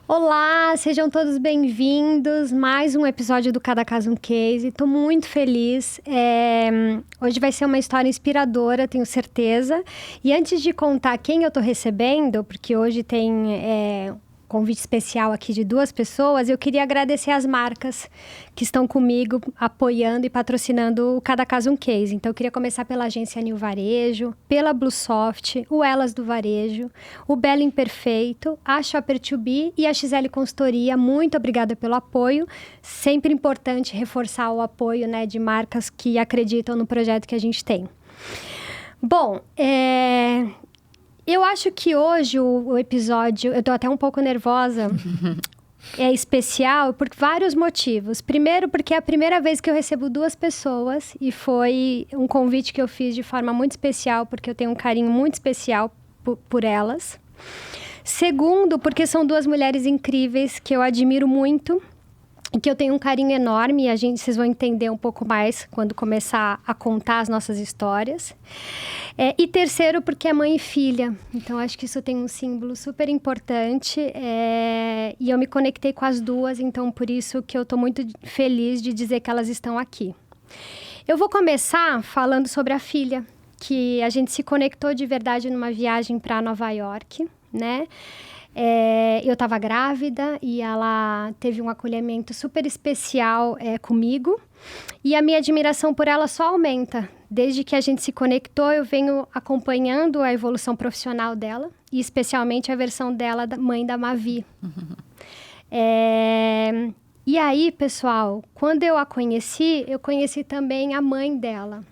Olá, sejam todos bem-vindos. Mais um episódio do Cada Caso um Case. Estou muito feliz. Hoje vai ser uma história inspiradora, tenho certeza. E antes de contar quem eu estou recebendo, porque hoje tem convite especial aqui de 2 pessoas, eu queria agradecer as marcas que estão comigo, apoiando e patrocinando o Cada Caso um Case. Então, eu queria começar pela agência New Varejo, pela Bluesoft, o Elas do Varejo, o Belo Imperfeito, a Shopper2B e a XL Consultoria. Muito obrigada pelo apoio. Sempre importante reforçar o apoio, né, de marcas que acreditam no projeto que a gente tem. Bom, eu acho que hoje o episódio, eu tô até um pouco nervosa, é especial por vários motivos. Primeiro, porque é a primeira vez que eu recebo 2 pessoas e foi um convite que eu fiz de forma muito especial, porque eu tenho um carinho muito especial por elas. Segundo, porque são 2 mulheres incríveis que eu admiro muito e que eu tenho um carinho enorme e vocês vão entender um pouco mais quando começar a contar as nossas histórias. E terceiro, porque é mãe e filha. Então, acho que isso tem um símbolo super importante. E eu me conectei com as 2, então por isso que eu estou muito feliz de dizer que elas estão aqui. Eu vou começar falando sobre a filha, que a gente se conectou de verdade numa viagem para Nova York, né? Eu estava grávida e ela teve um acolhimento super especial comigo. E a minha admiração por ela só aumenta. Desde que a gente se conectou, eu venho acompanhando a evolução profissional dela. E especialmente a versão dela, da mãe da Mavi. E aí, pessoal, quando eu conheci também a mãe dela,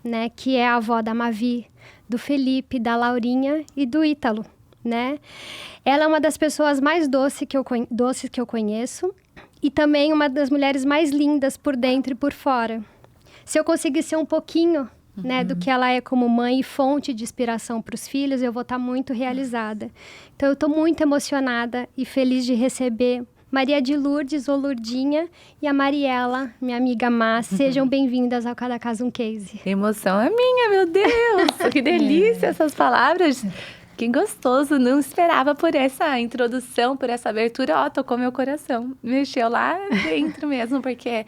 né? Que é a avó da Mavi, do Felipe, da Laurinha e do Ítalo, né? Ela é uma das pessoas mais doces que eu conheço e também uma das mulheres mais lindas por dentro e por fora. Se eu conseguir ser um pouquinho, né, do que ela é como mãe e fonte de inspiração para os filhos, eu vou estar muito realizada. Então, eu estou muito emocionada e feliz de receber Maria de Lourdes, ou Lourdinha, e a Mariela, minha amiga Má. Sejam bem-vindas ao Cada Caso um Case. A emoção é minha, meu Deus! Que delícia essas palavras! Que gostoso, não esperava por essa introdução, por essa abertura. Tocou meu coração, mexeu lá dentro mesmo, porque...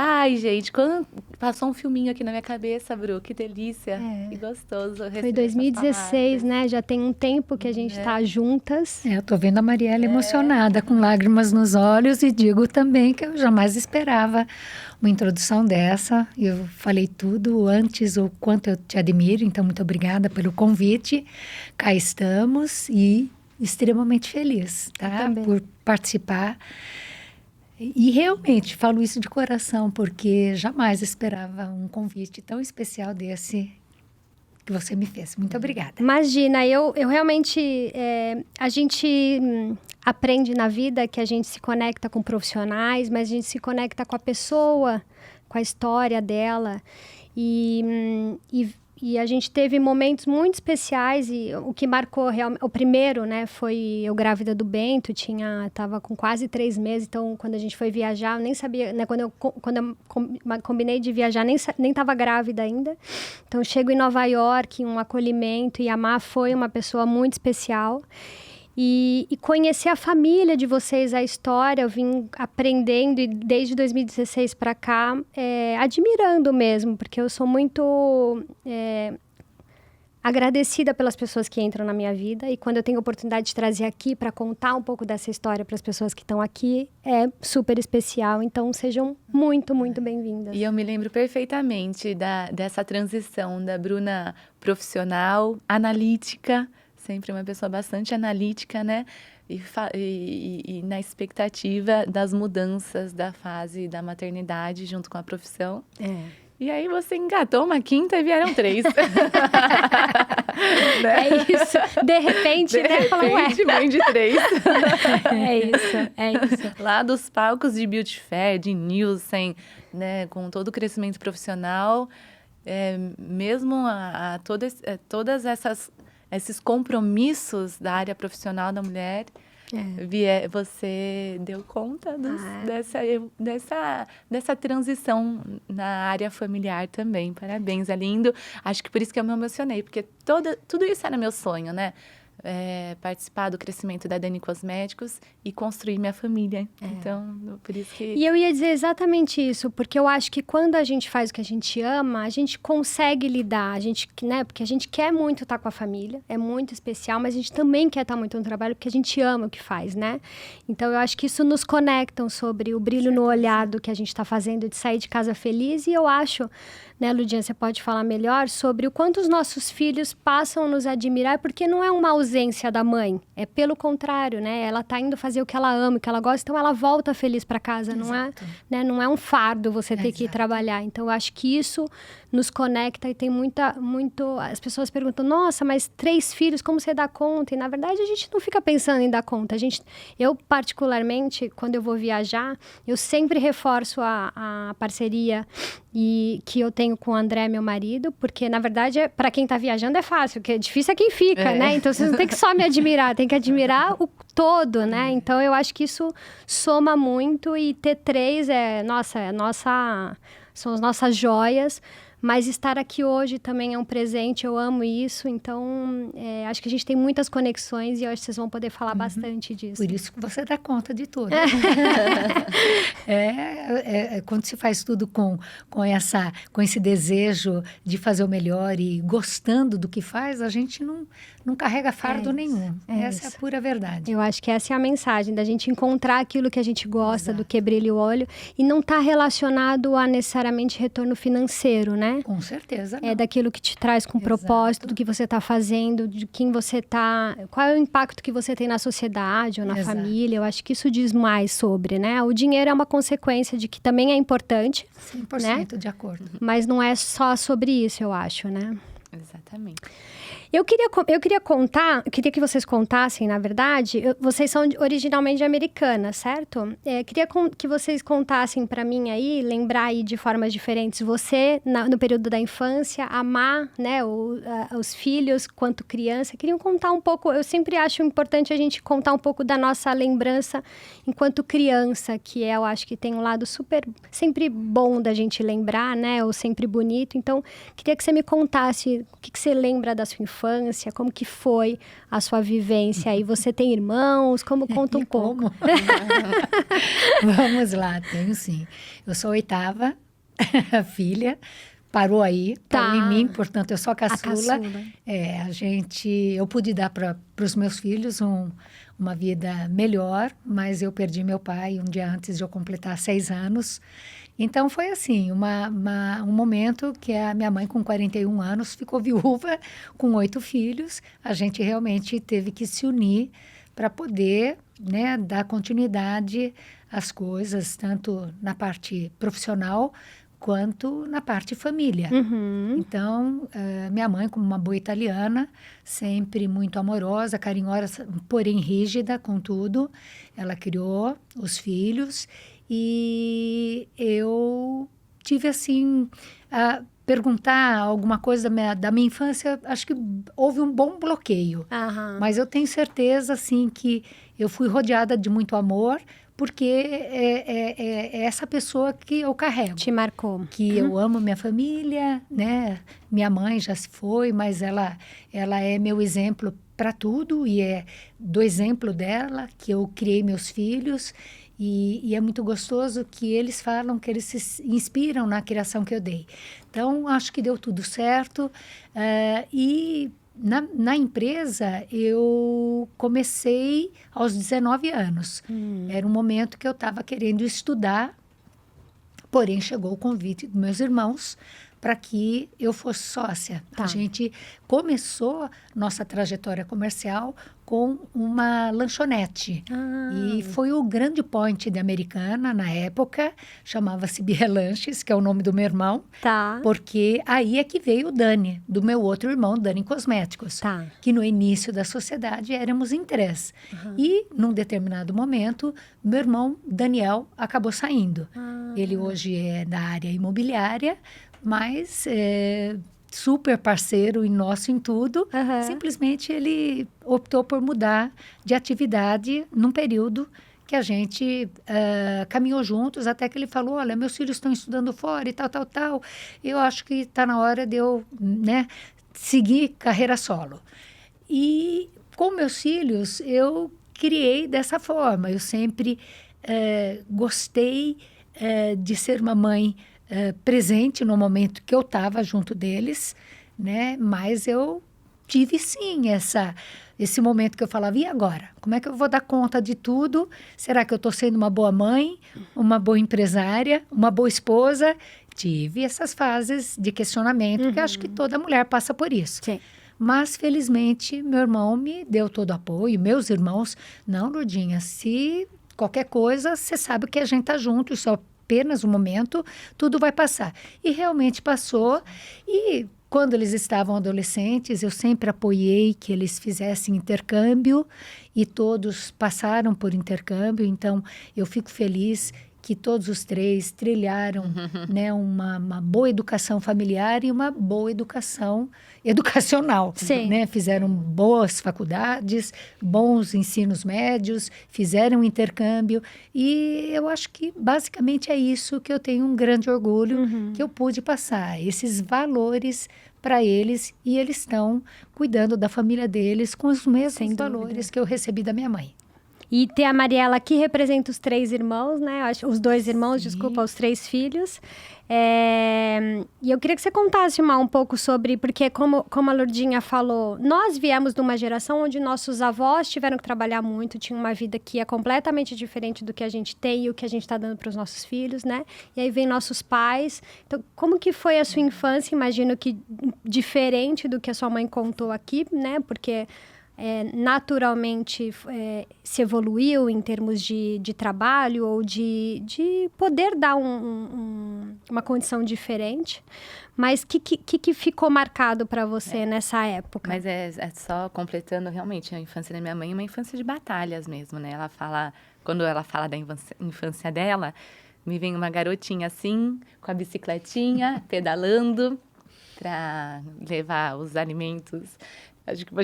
Ai, gente, quando passou um filminho aqui na minha cabeça, Bru, que delícia, que gostoso. Foi 2016, né? Já tem um tempo que a gente tá juntas. Eu tô vendo a Mariela emocionada, com lágrimas nos olhos, e digo também que eu jamais esperava uma introdução dessa. Eu falei tudo antes, o quanto eu te admiro, então muito obrigada pelo convite. Cá estamos e extremamente feliz, tá? Por participar. E realmente falo isso de coração, porque jamais esperava um convite tão especial desse que você me fez. Muito obrigada. Imagina, eu realmente... a gente aprende na vida que a gente se conecta com profissionais, mas a gente se conecta com a pessoa, com a história dela. E a gente teve momentos muito especiais e o que marcou realmente... O primeiro, né, foi eu grávida do Bento, tava com quase 3 meses, então quando a gente foi viajar, eu nem sabia, né, quando eu combinei de viajar, nem tava grávida ainda. Então chego em Nova York, um acolhimento, e a Má foi uma pessoa muito especial. E conhecer a família de vocês, a história, eu vim aprendendo, e desde 2016 para cá, admirando mesmo, porque eu sou muito agradecida pelas pessoas que entram na minha vida, e quando eu tenho a oportunidade de trazer aqui para contar um pouco dessa história para as pessoas que estão aqui, é super especial, então sejam muito, muito bem-vindas. E eu me lembro perfeitamente dessa transição da Bruna profissional, analítica, sempre uma pessoa bastante analítica, né? E na expectativa das mudanças da fase da maternidade junto com a profissão. E aí você engatou uma 5ª e vieram 3. É isso. De repente, né? De mãe de 3. É isso. Lá dos palcos de Beauty Fair, de Nielsen, né? Com todo o crescimento profissional, mesmo todas esses compromissos da área profissional da mulher, você deu conta dessa transição na área familiar também. Parabéns, é lindo. Acho que por isso que eu me emocionei, porque tudo isso era meu sonho, né? participar do crescimento da Dani Cosméticos e construir minha família. Então, por isso que... E eu ia dizer exatamente isso, porque eu acho que quando a gente faz o que a gente ama, a gente consegue lidar, né? Porque a gente quer muito estar com a família, é muito especial, mas a gente também quer estar muito no trabalho porque a gente ama o que faz, né? Então, eu acho que isso nos conectam sobre o brilho no olhar do que a gente está fazendo, de sair de casa feliz, e eu acho, né, Ludinha, você pode falar melhor sobre o quanto os nossos filhos passam a nos admirar, porque não é uma ausência da mãe, é pelo contrário, né? Ela tá indo fazer o que ela ama, o que ela gosta, então ela volta feliz para casa, não é, né? Não é um fardo você ter que ir trabalhar. Então, eu acho que isso nos conecta e tem muito... As pessoas perguntam, nossa, mas 3 filhos, como você dá conta? E, na verdade, a gente não fica pensando em dar conta. Eu, particularmente, quando eu vou viajar, eu sempre reforço a parceria que eu tenho com o André, meu marido, porque, na verdade, para quem tá viajando é fácil, porque difícil é quem fica, né? Então, vocês não tem que só me admirar, tem que admirar o todo, né? Então, eu acho que isso soma muito, e ter 3 são as nossas joias. Mas estar aqui hoje também é um presente, eu amo isso. Então, acho que a gente tem muitas conexões e eu acho que vocês vão poder falar bastante disso. Por isso que você dá conta de tudo. Quando se faz tudo com esse desejo de fazer o melhor e gostando do que faz, a gente não carrega fardo nenhum. Essa é a pura verdade. Eu acho que essa é a mensagem, da gente encontrar aquilo que a gente gosta, do que brilha o olho, e não tá relacionado a necessariamente retorno financeiro, né? Com certeza. É daquilo que te traz com propósito, do que você está fazendo, de quem você está... Qual é o impacto que você tem na sociedade ou na família. Eu acho que isso diz mais sobre, né? O dinheiro é uma consequência de que também é importante. 100%, né? De acordo. Mas não é só sobre isso, eu acho, né? Exatamente. Eu queria que vocês contassem, na verdade, vocês são originalmente americanas, certo? Queria que vocês contassem para mim aí, lembrar aí de formas diferentes, você, no período da infância, amar, né, os filhos quanto criança. Queriam contar um pouco, eu sempre acho importante a gente contar um pouco da nossa lembrança enquanto criança, que eu acho que tem um lado sempre bom da gente lembrar, né, ou sempre bonito. Então, queria que você me contasse o que você lembra da sua infância, como que foi a sua vivência aí? Você tem irmãos? Conta um pouco. Vamos lá, tenho sim. Eu sou a 8ª filha, parou aí, parou em mim, portanto, eu sou a caçula. Eu pude dar para os meus filhos uma vida melhor, mas eu perdi meu pai um dia antes de eu completar 6 anos. Então, foi assim, um momento que a minha mãe, com 41 anos, ficou viúva com 8 filhos. A gente realmente teve que se unir para poder, né, dar continuidade às coisas, tanto na parte profissional quanto na parte família. Então, minha mãe, como uma boa italiana, sempre muito amorosa, carinhosa, porém rígida com tudo, ela criou os filhos. E eu tive, assim, a perguntar alguma coisa da minha infância, acho que houve um bom bloqueio. Mas eu tenho certeza, assim, que eu fui rodeada de muito amor, porque é essa pessoa que eu carrego. Te marcou. Que eu amo minha família, né? Minha mãe já se foi, mas ela é meu exemplo para tudo, e é do exemplo dela que eu criei meus filhos. E é muito gostoso que eles falam que eles se inspiram na criação que eu dei. Então, acho que deu tudo certo. E na empresa, eu comecei aos 19 anos. Era um momento que eu estava querendo estudar, porém chegou o convite dos meus irmãos para que eu fosse sócia. A gente começou nossa trajetória comercial com uma lanchonete. E foi o grande point de Americana na época, chamava-se Bia Lanches, que é o nome do meu irmão, porque aí é que veio o Dani, do meu outro irmão, Dani Cosméticos, que no início da sociedade éramos em 3. E, num determinado momento, meu irmão, Daniel, acabou saindo. Ele hoje é da área imobiliária, mas super parceiro e nosso em tudo. Simplesmente ele optou por mudar de atividade num período que a gente caminhou juntos, até que ele falou, olha, meus filhos estão estudando fora e tal. Eu acho que está na hora de eu, né, seguir carreira solo. E com meus filhos, eu criei dessa forma. Eu sempre gostei de ser uma mãe presente no momento que eu estava junto deles, né? Mas eu tive, sim, esse momento que eu falava, e agora? Como é que eu vou dar conta de tudo? Será que eu estou sendo uma boa mãe, uma boa empresária, uma boa esposa? Tive essas fases de questionamento, que acho que toda mulher passa por isso. Sim. Mas, felizmente, meu irmão me deu todo o apoio, meus irmãos. Não, Lourdinha, se qualquer coisa, você sabe que a gente tá junto, isso é apenas um momento, tudo vai passar. E realmente passou. E quando eles estavam adolescentes, eu sempre apoiei que eles fizessem intercâmbio e todos passaram por intercâmbio. Então, eu fico feliz que todos os três trilharam, né, uma boa educação familiar e uma boa educação educacional. Sim. Né? Fizeram boas faculdades, bons ensinos médios, fizeram intercâmbio. E eu acho que basicamente é isso que eu tenho um grande orgulho, que eu pude passar. Esses valores para eles, e eles estão cuidando da família deles com os mesmos valores que eu recebi da minha mãe. E ter a Mariela que representa os 3 irmãos, né? Os 2 irmãos, Sim. desculpa, os 3 filhos. E eu queria que você contasse um pouco sobre... Porque, como a Lourdinha falou, nós viemos de uma geração onde nossos avós tiveram que trabalhar muito, tinham uma vida que é completamente diferente do que a gente tem e o que a gente está dando para os nossos filhos, né? E aí vem nossos pais. Então, como que foi a sua infância? Imagino que diferente do que a sua mãe contou aqui, né? Porque... naturalmente se evoluiu em termos de trabalho ou de poder dar uma condição diferente. Mas o que ficou marcado para você nessa época? Mas é só completando, realmente, a infância da minha mãe é uma infância de batalhas mesmo, né? Quando ela fala da infância dela, me vem uma garotinha assim, com a bicicletinha, pedalando para levar os alimentos. Acho que vou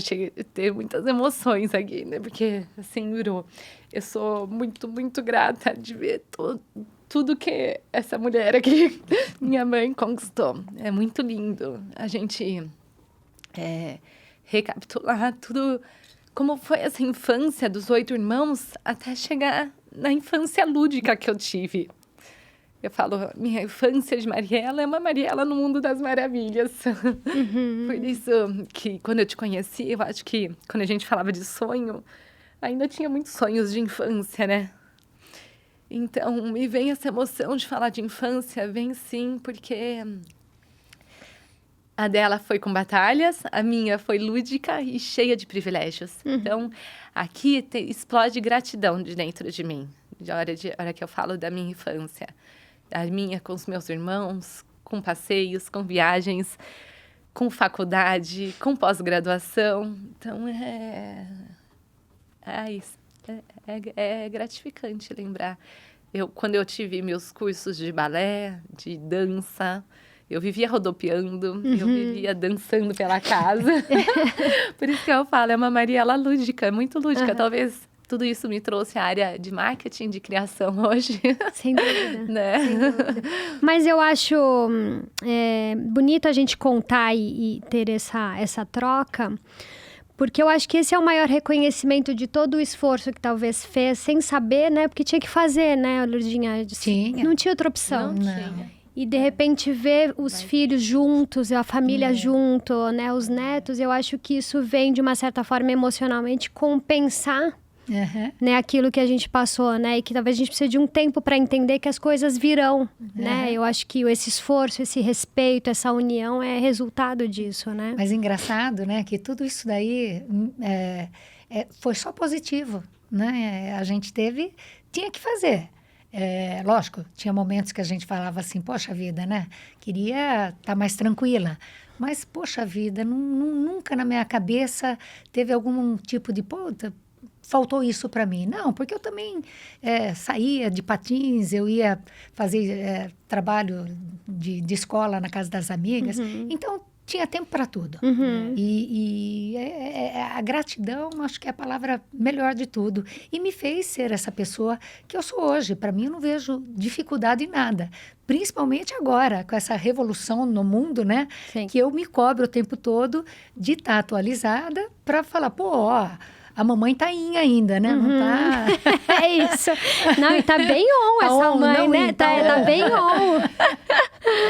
ter muitas emoções aqui, né? Porque, assim, eu sou muito, muito grata de ver tudo que essa mulher aqui, minha mãe, conquistou. É muito lindo a gente recapitular tudo, como foi essa infância dos 8 irmãos, até chegar na infância lúdica que eu tive. Eu falo, minha infância de Mariela é uma Mariela no mundo das maravilhas. Por isso que, quando eu te conheci, eu acho que quando a gente falava de sonho, ainda tinha muitos sonhos de infância, né? Então, me vem essa emoção de falar de infância, vem sim, porque a dela foi com batalhas, a minha foi lúdica e cheia de privilégios. Então, aqui explode gratidão de dentro de mim, de hora que eu falo da minha infância. A minha com os meus irmãos, com passeios, com viagens, com faculdade, com pós-graduação. Então, é gratificante lembrar. Quando eu tive meus cursos de balé, de dança, eu vivia rodopiando, eu vivia dançando pela casa. Por isso que eu falo, é uma Mariela lúdica, muito lúdica. Talvez... Tudo isso me trouxe a área de marketing, de criação hoje. Sem dúvida. Né? Sem dúvida. Mas eu acho bonito a gente contar e ter essa troca, porque eu acho que esse é o maior reconhecimento de todo o esforço que talvez fez, sem saber, né? Porque tinha que fazer, né, Lourdinha? Tinha. Não tinha outra opção. Não tinha. E, de repente, ver os filhos juntos, a família junto, né? Os netos, eu acho que isso vem, de uma certa forma, emocionalmente compensar né, aquilo que a gente passou, né? E que talvez a gente precise de um tempo para entender que as coisas virão, né? Eu acho que esse esforço, esse respeito, essa união é resultado disso, né? Mas engraçado, né? Que tudo isso daí foi só positivo, né? A gente tinha que fazer. Lógico, tinha momentos que a gente falava assim, poxa vida, né? Queria estar mais tranquila. Mas, poxa vida, nunca na minha cabeça teve algum tipo de... faltou isso para mim. Não, porque eu também saía de patins, eu ia fazer trabalho de escola na casa das amigas. Então, tinha tempo para tudo. Uhum. A gratidão, acho que é a palavra melhor de tudo. E me fez ser essa pessoa que eu sou hoje. Para mim, eu não vejo dificuldade em nada. Principalmente agora, com essa revolução no mundo, né? Sim. Que eu me cobro o tempo todo de estar atualizada para falar, pô, ó, a mamãe tá in ainda, né? Não tá... É isso. Não, e tá bem on Tá essa on, mãe, não, né? então. Tá bem on.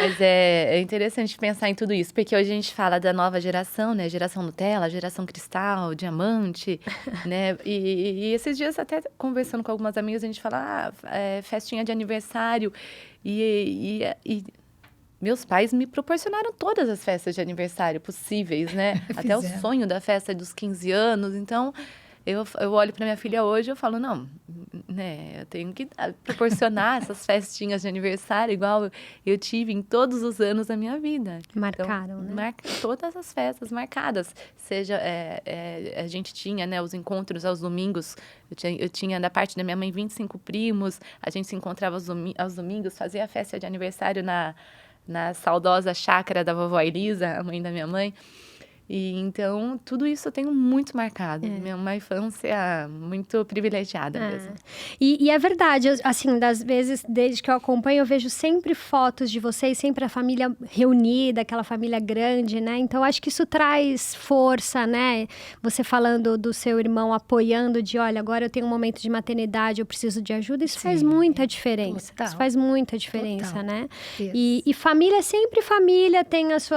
Mas é interessante pensar em tudo isso, porque hoje a gente fala da nova geração, né? Geração Nutella, geração Cristal, Diamante, né? E esses dias, até conversando com algumas amigas, a gente fala, festinha de aniversário. E meus pais me proporcionaram todas as festas de aniversário possíveis, né? Até o Fizeram. sonho da festa dos 15 anos. Então, eu olho para minha filha hoje e eu falo, não, né? Eu tenho que proporcionar essas festinhas de aniversário igual eu tive em todos os anos da minha vida. Marcaram, então, né? Todas as festas marcadas. Seja, a gente tinha, né, os encontros aos domingos. Eu tinha, da parte da minha mãe, 25 primos. A gente se encontrava aos domingos, fazia a festa de aniversário na saudosa chácara da vovó Elisa, a mãe da minha mãe. E então, tudo isso eu tenho muito marcado. Uma infância muito privilegiada mesmo. E é verdade, assim, das vezes, desde que eu acompanho, eu vejo sempre fotos de vocês, sempre a família reunida, aquela família grande, né? Então, acho que isso traz força, né? Você falando do seu irmão apoiando de, olha, agora eu tenho um momento de maternidade, eu preciso de ajuda, isso faz muita diferença. Total. Isso faz muita diferença, Total. né? Isso. E família é sempre família, tem as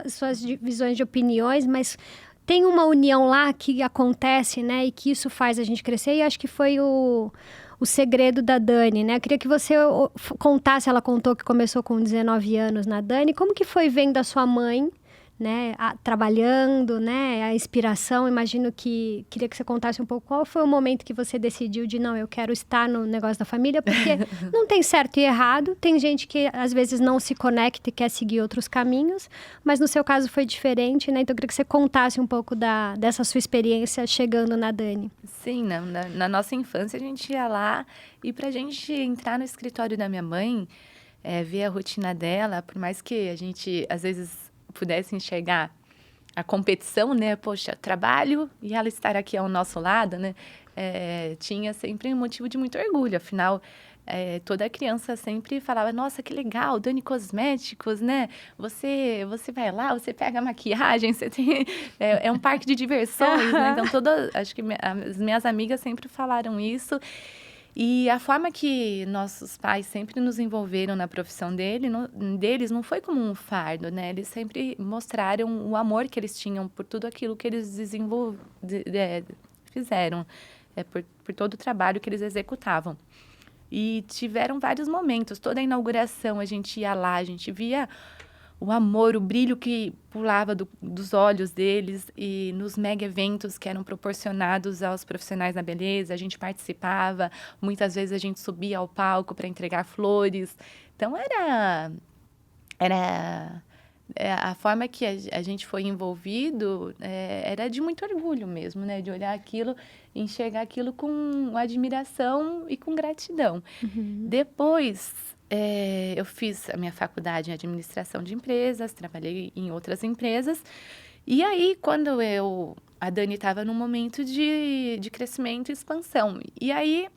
suas divisões de opiniões, mas tem uma união lá que acontece, né? E que isso faz a gente crescer. E acho que foi o segredo da Dani, né? Eu queria que você contasse, ela contou que começou com 19 anos na Dani. Como que foi vendo a sua mãe, né? Trabalhando, né? A inspiração, imagino que... Queria que você contasse um pouco qual foi o momento que você decidiu de, não, eu quero estar no negócio da família, porque não tem certo e errado. Tem gente que, às vezes, não se conecta e quer seguir outros caminhos, mas no seu caso foi diferente, né? Então, eu queria que você contasse um pouco dessa sua experiência chegando na Dani. Sim, na nossa infância a gente ia lá e pra gente entrar no escritório da minha mãe, ver a rotina dela, por mais que a gente, às vezes, pudesse enxergar a competição, né? Poxa, trabalho e ela estar aqui ao nosso lado, né? Tinha sempre um motivo de muito orgulho. Afinal, toda criança sempre falava, nossa, que legal, Dani Cosméticos, né? Você vai lá, você pega a maquiagem, você tem... É um parque de diversões, né? Então, acho que as minhas amigas sempre falaram isso. E a forma que nossos pais sempre nos envolveram na profissão deles não foi como um fardo, né? Eles sempre mostraram o amor que eles tinham por tudo aquilo que eles fizeram, por todo o trabalho que eles executavam. E tiveram vários momentos. Toda a inauguração, a gente ia lá, a gente via o amor, o brilho que pulava dos olhos deles, e nos mega eventos que eram proporcionados aos profissionais da beleza, a gente participava, muitas vezes a gente subia ao palco para entregar flores. Então, era a forma que a gente foi envolvido era de muito orgulho mesmo, né? De olhar aquilo, enxergar aquilo com admiração e com gratidão. Uhum. Depois, eu fiz a minha faculdade em administração de empresas, trabalhei em outras empresas. E aí, quando a Dani estava num momento de crescimento e expansão. E aí,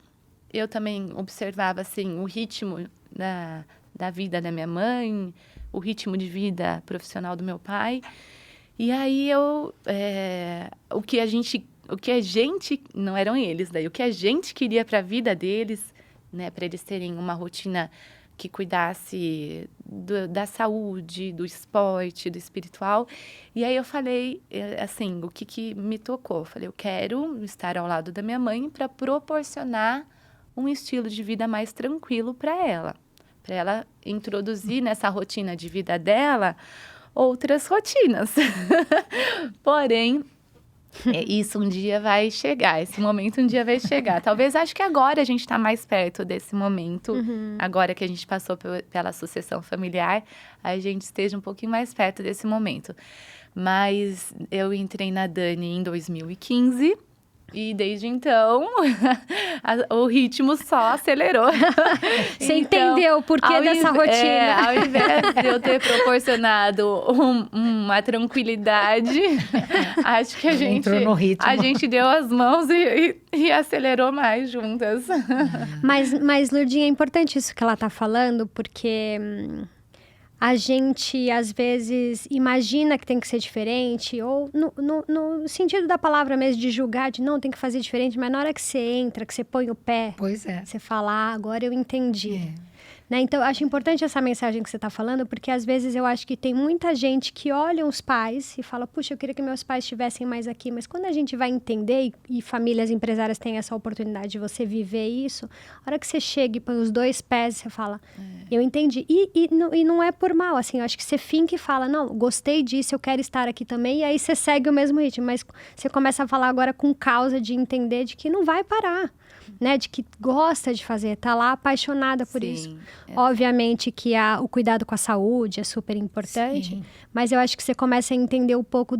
eu também observava, assim, o ritmo da vida da minha mãe, o ritmo de vida profissional do meu pai. E aí, o que a gente, não eram eles daí, o que a gente queria para a vida deles, né, para eles terem uma rotina que cuidasse da saúde, do esporte, do espiritual. E aí eu falei, assim, o que me tocou? Eu falei, eu quero estar ao lado da minha mãe para proporcionar um estilo de vida mais tranquilo para ela introduzir nessa rotina de vida dela outras rotinas. Porém, isso um dia vai chegar, esse momento um dia vai chegar. Talvez, acho que agora a gente está mais perto desse momento, agora que a gente passou pela sucessão familiar, a gente esteja um pouquinho mais perto desse momento. Mas eu entrei na Dani em 2015, E desde então, o ritmo só acelerou. Você entendeu o porquê dessa rotina. Ao invés de eu ter proporcionado uma tranquilidade, acho que entrou no ritmo. A gente deu as mãos e acelerou mais juntas. Mas, Lourdinha, é importante isso que ela tá falando, porque a gente, às vezes, imagina que tem que ser diferente, ou no sentido da palavra mesmo, de julgar, de não, tem que fazer diferente, mas na hora que você entra, que você põe o pé, pois é. Você fala, agora eu entendi. É. Né? Então, eu acho importante essa mensagem que você está falando, porque às vezes eu acho que tem muita gente que olha os pais e fala, puxa, eu queria que meus pais estivessem mais aqui. Mas quando a gente vai entender, e famílias empresárias têm essa oportunidade de você viver isso, a hora que você chega e põe os dois pés, você fala, eu entendi. E não é por mal, assim, eu acho que você finca e fala, não, gostei disso, eu quero estar aqui também, e aí você segue o mesmo ritmo. Mas você começa a falar agora com causa de entender de que não vai parar. Né, de que gosta de fazer, tá lá apaixonada por isso. Obviamente que o cuidado com a saúde é super importante, sim, mas eu acho que você começa a entender um pouco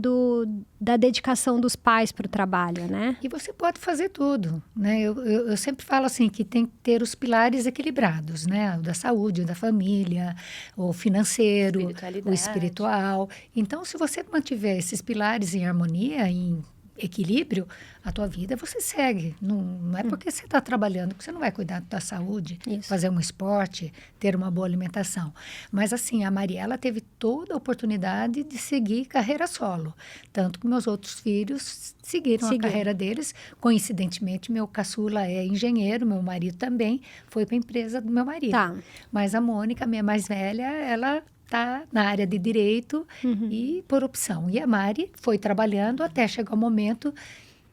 da dedicação dos pais para o trabalho, né? E você pode fazer tudo, né? Eu sempre falo assim, que tem que ter os pilares equilibrados, né? O da saúde, o da família, o financeiro, o espiritual. Então, se você mantiver esses pilares em harmonia, em equilíbrio, a tua vida você segue. Não é porque você está trabalhando que você não vai cuidar da saúde, fazer um esporte, ter uma boa alimentação. Mas assim, a Mariela teve toda a oportunidade de seguir carreira solo. Tanto que meus outros filhos seguiram a carreira deles. Coincidentemente, meu caçula é engenheiro, meu marido também foi para a empresa do meu marido. Tá. Mas a Mônica, minha mais velha, ela está na área de direito e por opção. E a Mari foi trabalhando até chegar o momento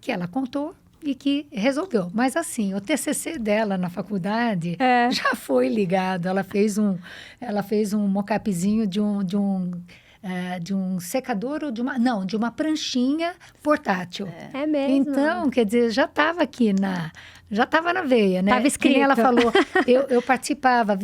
que ela contou e que resolveu. Mas assim, o TCC dela na faculdade já foi ligado. Ela fez um mock-upzinho de um secador ou de uma pranchinha portátil. É mesmo. Então, quer dizer, já estava aqui já estava na veia, né? Estava escrito. Que nem ela falou, eu participava,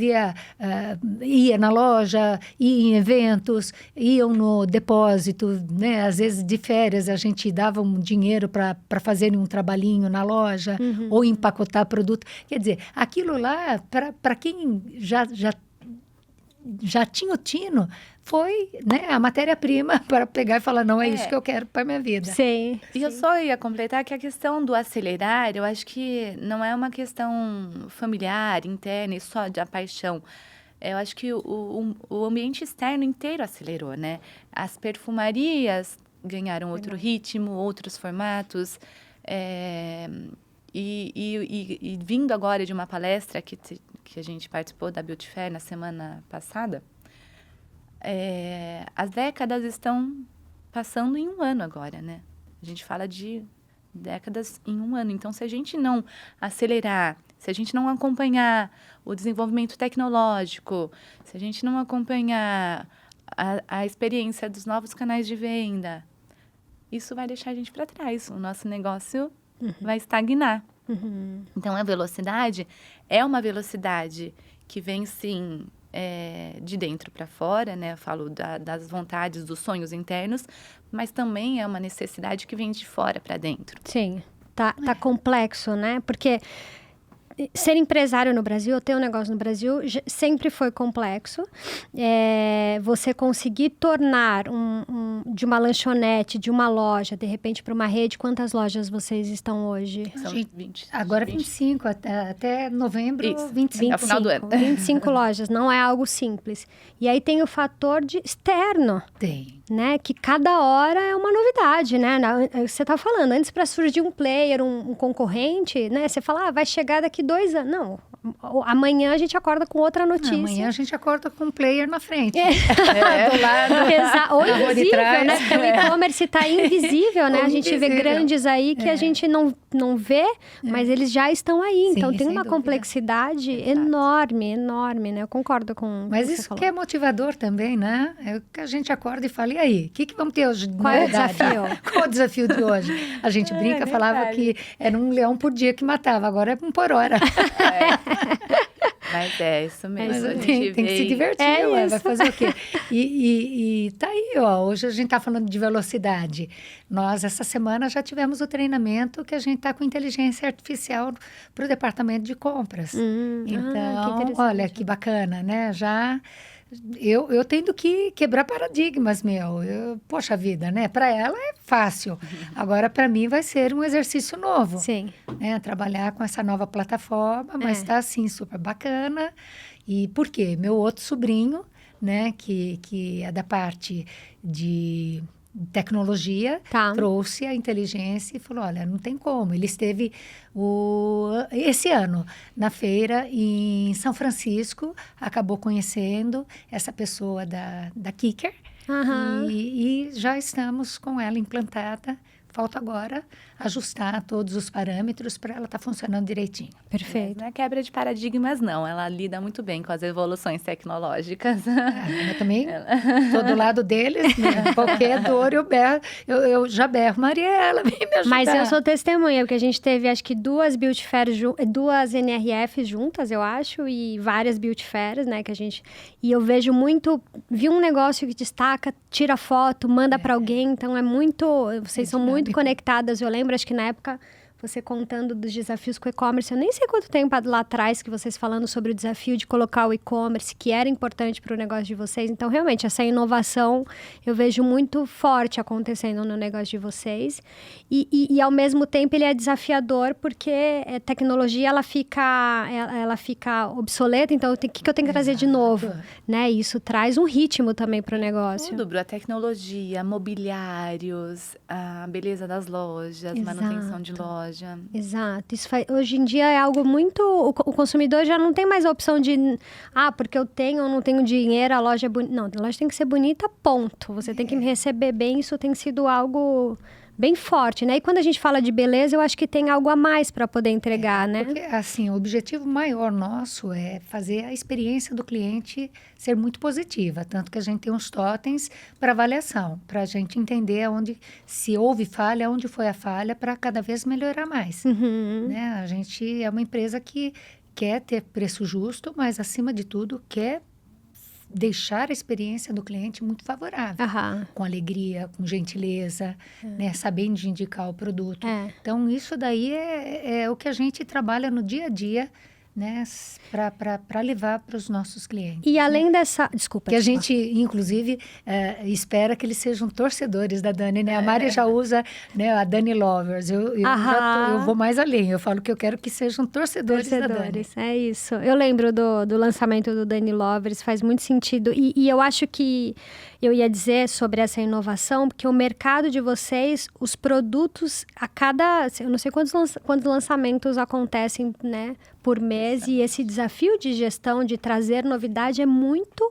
ia na loja, ia em eventos, iam no depósito, né? Às vezes de férias a gente dava um dinheiro para fazerem um trabalhinho na loja ou empacotar produto. Quer dizer, aquilo lá, para quem já tinha o tino, foi, né, a matéria-prima para pegar e falar, não, é isso que eu quero para minha vida. Sim. E eu só ia completar que a questão do acelerar, eu acho que não é uma questão familiar, interna e só de paixão. Eu acho que o ambiente externo inteiro acelerou, né? As perfumarias ganharam outro ritmo, outros formatos. E vindo agora de uma palestra que a gente participou da Beauty Fair na semana passada, as décadas estão passando em um ano agora, né? A gente fala de décadas em um ano. Então, se a gente não acelerar, se a gente não acompanhar o desenvolvimento tecnológico, se a gente não acompanhar a experiência dos novos canais de venda, isso vai deixar a gente para trás. O nosso negócio vai estagnar. Então, a velocidade é uma velocidade que vem, sim, de dentro para fora, né? Eu falo das vontades, dos sonhos internos, mas também é uma necessidade que vem de fora para dentro. Sim, tá complexo, né? Porque ser empresário no Brasil, ou ter um negócio no Brasil, sempre foi complexo. Você conseguir tornar de uma lanchonete, de uma loja, de repente para uma rede, quantas lojas vocês estão hoje? São 20. Agora 25, até novembro, isso, 25. É o final do ano. 25 lojas, não é algo simples. E aí tem o fator externo. Tem. Né? Que cada hora é uma novidade, né? Você tá falando, antes para surgir um player, um concorrente, né? Você fala, vai chegar daqui 2 anos. Não, amanhã a gente acorda com outra notícia. Amanhã a gente acorda com um player na frente. Do lado. Ou invisível, né? Porque o e-commerce tá invisível, né? A gente vê grandes aí que a gente não vê, mas eles já estão aí. Sim, então tem uma complexidade enorme, né? Eu concordo com Mas isso falou. Que é motivador também, né? É que a gente acorda e fala, e aí? O que vamos ter hoje? Qual é o desafio? Qual é o desafio de hoje? A gente brinca, falava que era um leão por dia que matava, agora é um por hora. Mas é isso mesmo. Mas tem que se divertir, vai fazer o quê? E tá aí, ó. Hoje a gente tá falando de velocidade. Nós, essa semana, já tivemos o treinamento que a gente tá com inteligência artificial para o departamento de compras. Então, olha que bacana, né? Já... Eu tendo que quebrar paradigmas, poxa vida, né? Para ela é fácil. Agora, para mim, vai ser um exercício novo. Sim. Né? Trabalhar com essa nova plataforma, mas está, assim, super bacana. E por quê? Meu outro sobrinho, né? Que é da parte de tecnologia, trouxe a inteligência e falou, olha, não tem como. Ele esteve esse ano na feira em São Francisco, acabou conhecendo essa pessoa da Kicker e já estamos com ela implantada. Falta agora ajustar todos os parâmetros para ela estar funcionando direitinho. Perfeito. Não é quebra de paradigmas, não. Ela lida muito bem com as evoluções tecnológicas. Eu também estou do lado deles, né? Qualquer dor eu já berro, Mariela, vem me ajudar. Mas eu sou testemunha, porque a gente teve, acho que 2 Beauty Fairs, 2 NRFs juntas, eu acho, e várias Beauty Fairs, né, que a gente... E eu vejo muito... Vi um negócio que destaca, tira foto, manda para alguém, então é muito... Vocês são muito conectadas. Eu lembro, acho que na época, você contando dos desafios com o e-commerce, eu nem sei quanto tempo lá atrás que vocês falando sobre o desafio de colocar o e-commerce, que era importante para o negócio de vocês. Então, realmente, essa inovação eu vejo muito forte acontecendo no negócio de vocês. E ao mesmo tempo, ele é desafiador, porque a tecnologia, ela fica obsoleta. Então, o que eu tenho que trazer de novo? Né? E isso traz um ritmo também para o negócio. Tudo, Bru, a tecnologia, mobiliários, a beleza das lojas, manutenção de loja. Exato. Isso hoje em dia é algo muito... O consumidor já não tem mais a opção de... porque eu tenho ou não tenho dinheiro, a loja é bonita. Não, a loja tem que ser bonita, ponto. Você tem que me receber bem. Isso tem sido algo bem forte, né? E quando a gente fala de beleza, eu acho que tem algo a mais para poder entregar, né? Porque, assim, o objetivo maior nosso é fazer a experiência do cliente ser muito positiva. Tanto que a gente tem uns totens para avaliação, para a gente entender se houve falha, onde foi a falha, para cada vez melhorar mais. Né? A gente é uma empresa que quer ter preço justo, mas, acima de tudo, quer deixar a experiência do cliente muito favorável, com alegria, com gentileza, né, sabendo indicar o produto. Então, isso daí é o que a gente trabalha no dia a dia, né, para levar para os nossos clientes. E além dessa... Desculpa. A gente, inclusive, espera que eles sejam torcedores da Dani, né? A Mari já usa, né, a Dani Lovers. Eu vou mais além. Eu falo que eu quero que sejam torcedores da Dani. É isso. Eu lembro do lançamento do Dani Lovers, faz muito sentido. E eu acho que eu ia dizer sobre essa inovação, porque o mercado de vocês, os produtos, eu não sei quantos lançamentos acontecem, né, por mês, e esse desafio de gestão, de trazer novidade é muito...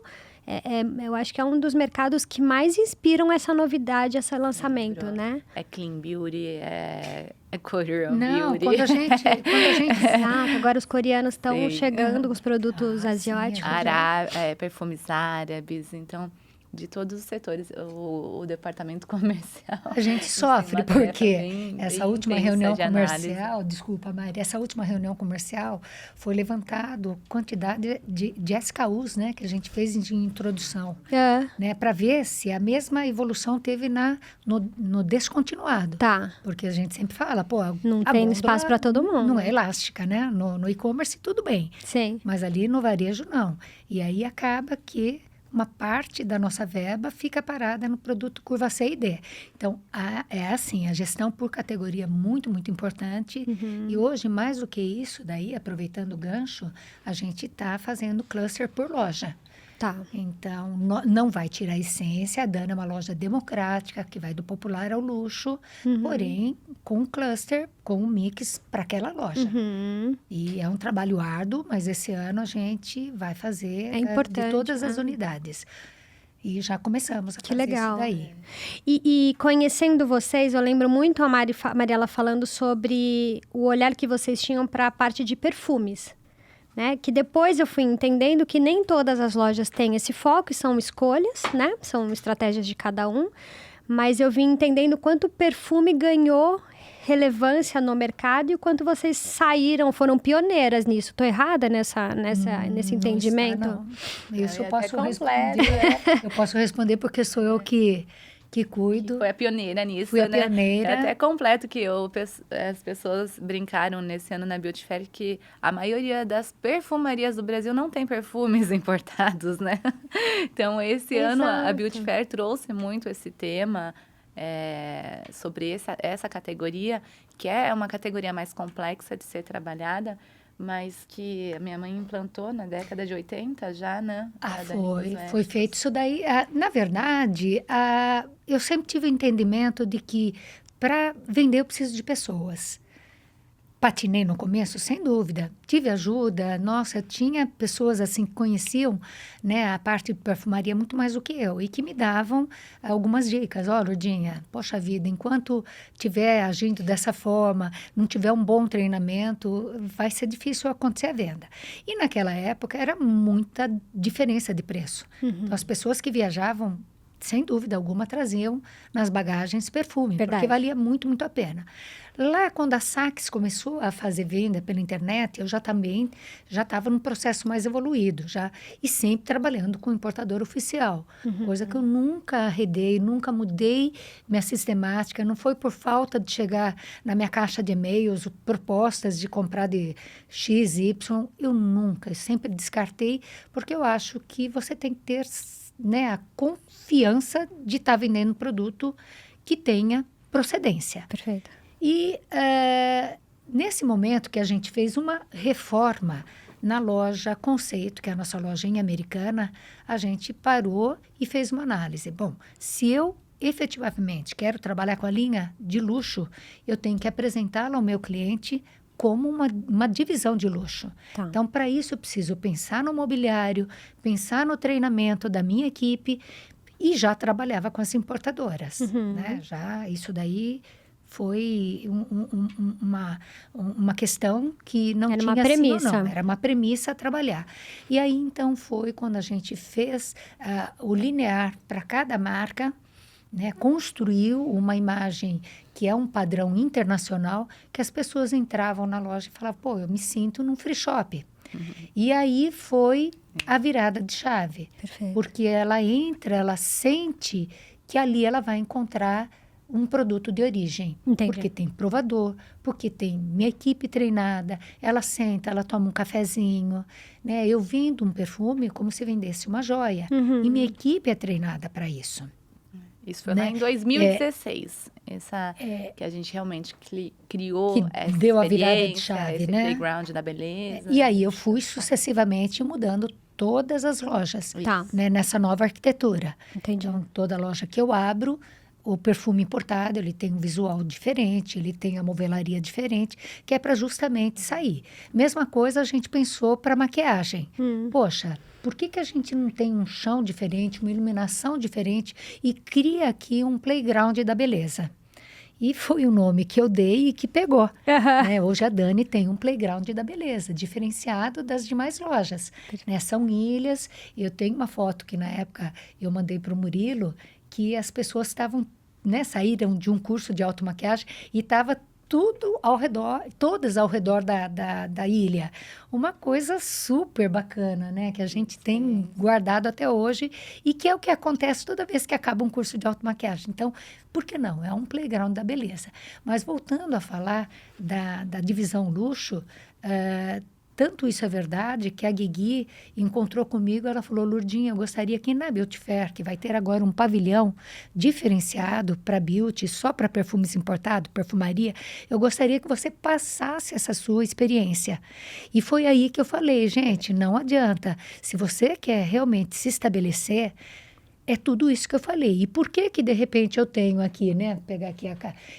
eu acho que é um dos mercados que mais inspiram essa novidade, esse lançamento, né? É clean beauty, é Korean beauty. Quando a gente Exato, agora os coreanos estão chegando com os produtos asiáticos. Perfumes árabes, então... De todos os setores, o departamento comercial. A gente sofre porque essa última reunião comercial, desculpa, Mari, essa última reunião comercial foi levantado quantidade de SKUs, né, que a gente fez de introdução, né, para ver se a mesma evolução teve no descontinuado. Porque a gente sempre fala, não tem espaço para todo mundo. Não é elástica, né? No e-commerce tudo bem. Sim. Mas ali no varejo não. E aí acaba que uma parte da nossa verba fica parada no produto curva C e D. Então, é assim, a gestão por categoria é muito, muito importante. E hoje, mais do que isso, daí, aproveitando o gancho, a gente está fazendo cluster por loja. Então, não vai tirar a essência. A Dana é uma loja democrática, que vai do popular ao luxo, porém, com um cluster, com um mix para aquela loja. E é um trabalho árduo, mas esse ano a gente vai fazer de todas as unidades. E já começamos a fazer isso daí. E conhecendo vocês, eu lembro muito a Mariela falando sobre o olhar que vocês tinham para a parte de perfumes. Né? Que depois eu fui entendendo que nem todas as lojas têm esse foco, e são escolhas, né? São estratégias de cada um. Mas eu vim entendendo quanto o perfume ganhou relevância no mercado e o quanto vocês foram pioneiras nisso. Estou errada nesse entendimento? Não. Isso eu É posso completo, responder. Eu posso responder porque sou eu que cuido. Foi a pioneira nisso, Fui a né? pioneira. É até completo que as pessoas brincaram nesse ano na Beauty Fair que a maioria das perfumarias do Brasil não tem perfumes importados, né? Então, esse ano a Beauty Fair trouxe muito esse tema sobre essa categoria, que é uma categoria mais complexa de ser trabalhada, mas que a minha mãe implantou na década de 80 já, né? Foi feito isso daí. Na verdade, eu sempre tive o entendimento de que para vender eu preciso de pessoas. Patinei no começo, sem dúvida. Tive ajuda. Nossa, tinha pessoas assim que conheciam, né, a parte de perfumaria muito mais do que eu e que me davam algumas dicas. Ó, Lourdinha, poxa vida, enquanto tiver agindo dessa forma, não tiver um bom treinamento, vai ser difícil acontecer a venda. E naquela época era muita diferença de preço. Então, as pessoas que viajavam, sem dúvida alguma, traziam nas bagagens perfume, porque valia muito, muito a pena. Lá, quando a Saks começou a fazer venda pela internet, eu já estava num processo mais evoluído, e sempre trabalhando com importador oficial, coisa que eu nunca arredei, nunca mudei minha sistemática, não foi por falta de chegar na minha caixa de e-mails, propostas de comprar de X, Y, eu sempre descartei, porque eu acho que você tem que ter, né, a confiança de estar vendendo um produto que tenha procedência. Perfeito. E nesse momento que a gente fez uma reforma na loja Conceito, que é a nossa loja em Americana, a gente parou e fez uma análise. Bom, se eu efetivamente quero trabalhar com a linha de luxo, eu tenho que apresentá-la ao meu cliente como uma divisão de luxo. Tá. Então, para isso, eu preciso pensar no mobiliário, pensar no treinamento da minha equipe e já trabalhava com as importadoras. Né? Isso daí foi uma questão que não tinha uma premissa. Não. Era uma premissa a trabalhar. E aí, então, foi quando a gente fez o linear para cada marca, né, construiu uma imagem que é um padrão internacional, que as pessoas entravam na loja e falavam, pô, eu me sinto num free shop. E aí foi a virada de chave. Perfeito. Porque ela entra, ela sente que ali ela vai encontrar um produto de origem. Entendi. Porque tem provador, porque tem minha equipe treinada, ela senta, ela toma um cafezinho, né? Eu vendo um perfume como se vendesse uma joia. E minha equipe é treinada para isso. Isso foi lá em 2016, que a gente realmente criou que essa deu a virada de chave, esse né? playground da beleza. E aí eu fui sucessivamente mudando todas as lojas, Tá. né, nessa nova arquitetura. Entendi. Então, toda loja que eu abro, o perfume importado, ele tem um visual diferente, ele tem a movelaria diferente, que é para justamente sair. Mesma coisa a gente pensou para maquiagem. Poxa, por que a gente não tem um chão diferente, uma iluminação diferente e cria aqui um playground da beleza? E foi o nome que eu dei e que pegou. Né? Hoje a Dani tem um playground da beleza, diferenciado das demais lojas. Né? São ilhas. Eu tenho uma foto que na época eu mandei para o Murilo, que as pessoas estavam, né, saíram de um curso de automaquiagem e estava tudo ao redor, todas ao redor da ilha. Uma coisa super bacana, né? Que a gente tem guardado até hoje e que é o que acontece toda vez que acaba um curso de automaquiagem. Então, por que não? É um playground da beleza. Mas voltando a falar da divisão luxo, tanto isso é verdade que a Guigui encontrou comigo, ela falou, Lourdinha, eu gostaria que na Beauty Fair, que vai ter agora um pavilhão diferenciado para beauty, só para perfumes importados, perfumaria, eu gostaria que você passasse essa sua experiência. E foi aí que eu falei, gente, não adianta. Se você quer realmente se estabelecer, é tudo isso que eu falei. E por que de repente eu tenho aqui, né? Vou pegar aqui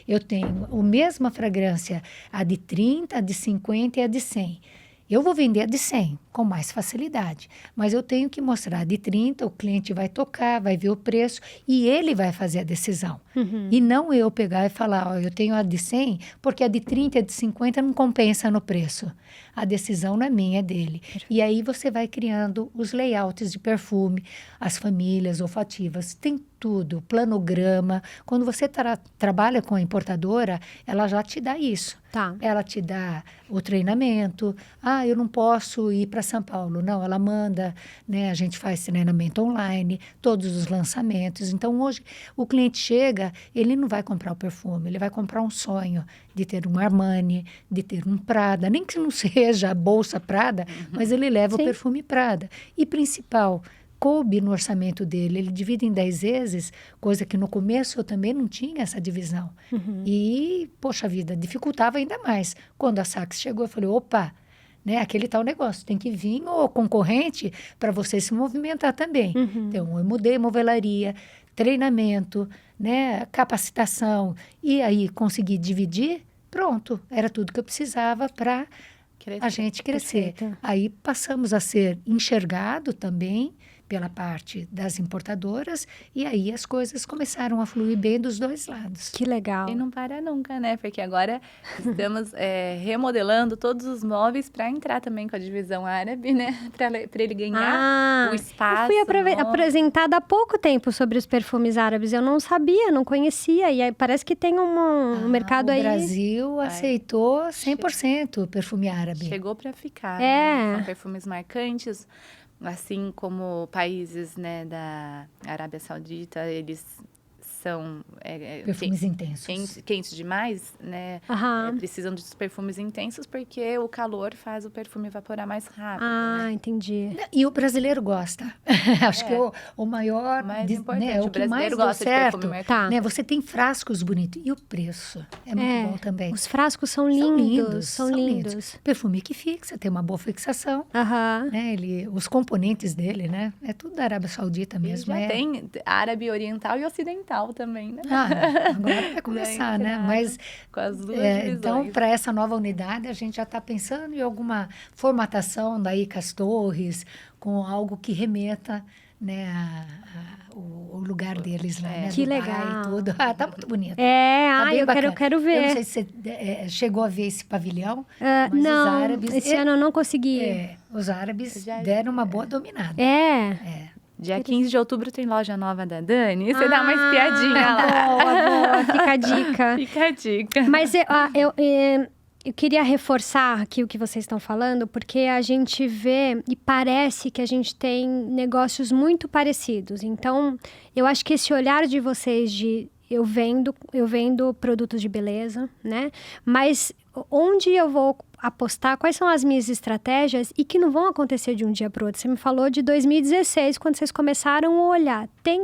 eu tenho a mesma fragrância, a de 30, a de 50 e a de 100. Eu vou vender a de 100 com mais facilidade, mas eu tenho que mostrar a de 30, o cliente vai tocar, vai ver o preço e ele vai fazer a decisão. E não eu pegar e falar, ó, eu tenho a de 100 porque a de 30 e a de 50 não compensa no preço. A decisão não é minha, é dele. E aí você vai criando os layouts de perfume, as famílias olfativas. Tem tudo, planograma. Quando você trabalha com a importadora, ela já te dá isso. Tá. Ela te dá o treinamento. Ah, eu não posso ir para São Paulo. Não, ela manda, né? A gente faz treinamento online, todos os lançamentos. Então, hoje, o cliente chega, ele não vai comprar o perfume, ele vai comprar um sonho de ter um Armani, de ter um Prada, nem que não seja a bolsa Prada, mas ele leva Sim. o perfume Prada. E principal, coube no orçamento dele, ele divide em 10 vezes, coisa que no começo eu também não tinha essa divisão. E, poxa vida, dificultava ainda mais. Quando a Saks chegou, eu falei, opa, né, aquele tal negócio, tem que vir o concorrente para você se movimentar também. Então, eu mudei movelaria, treinamento, né, capacitação, e aí consegui dividir, pronto, era tudo que eu precisava para a gente crescer. Perfeito. Aí passamos a ser enxergado também pela parte das importadoras, e aí as coisas começaram a fluir bem dos dois lados. Que legal. E não para nunca, né? Porque agora estamos remodelando todos os móveis para entrar também com a divisão árabe, né? Para ele ganhar o espaço. Eu fui apresentada há pouco tempo sobre os perfumes árabes. Eu não sabia, não conhecia. E aí parece que tem um mercado aí. O Brasil aceitou 100% o perfume árabe. Chegou para ficar. É. Né? São perfumes marcantes. Assim como países, né, da Arábia Saudita, eles são perfumes intensos. Quentes demais, né? Precisam de perfumes intensos porque o calor faz o perfume evaporar mais rápido. Ah, entendi. E o brasileiro gosta. Acho que o maior, mais importante, né, o brasileiro gosta de perfume marcante. Tá. Né, você tem frascos bonitos e o preço é muito bom também. Os frascos são lindos. São lindos. Perfume que fixa, tem uma boa fixação. Né, os componentes dele, né? É tudo da Arábia Saudita mesmo. Já tem árabe oriental e ocidental também, né? Agora vai começar, né? Mas com as duas divisões. Então, para essa nova unidade, a gente já está pensando em alguma formatação daí com as torres, com algo que remeta, né, o lugar deles lá, né? Que Dubai legal. E tudo. Tá muito bonito. Tá bem eu quero ver. Eu não sei se você chegou a ver esse pavilhão, mas não, os árabes... esse ano eu não consegui. Os árabes deram uma boa dominada. Dia 15 de outubro tem loja nova da Dani. Você dá uma espiadinha lá. Boa. Fica a dica. Fica a dica. Mas eu queria reforçar aqui o que vocês estão falando, porque a gente vê e parece que a gente tem negócios muito parecidos. Então, eu acho que esse olhar de vocês eu vendo produtos de beleza, né? Mas onde eu vou apostar, quais são as minhas estratégias e que não vão acontecer de um dia para o outro. Você me falou de 2016, quando vocês começaram a olhar. Tem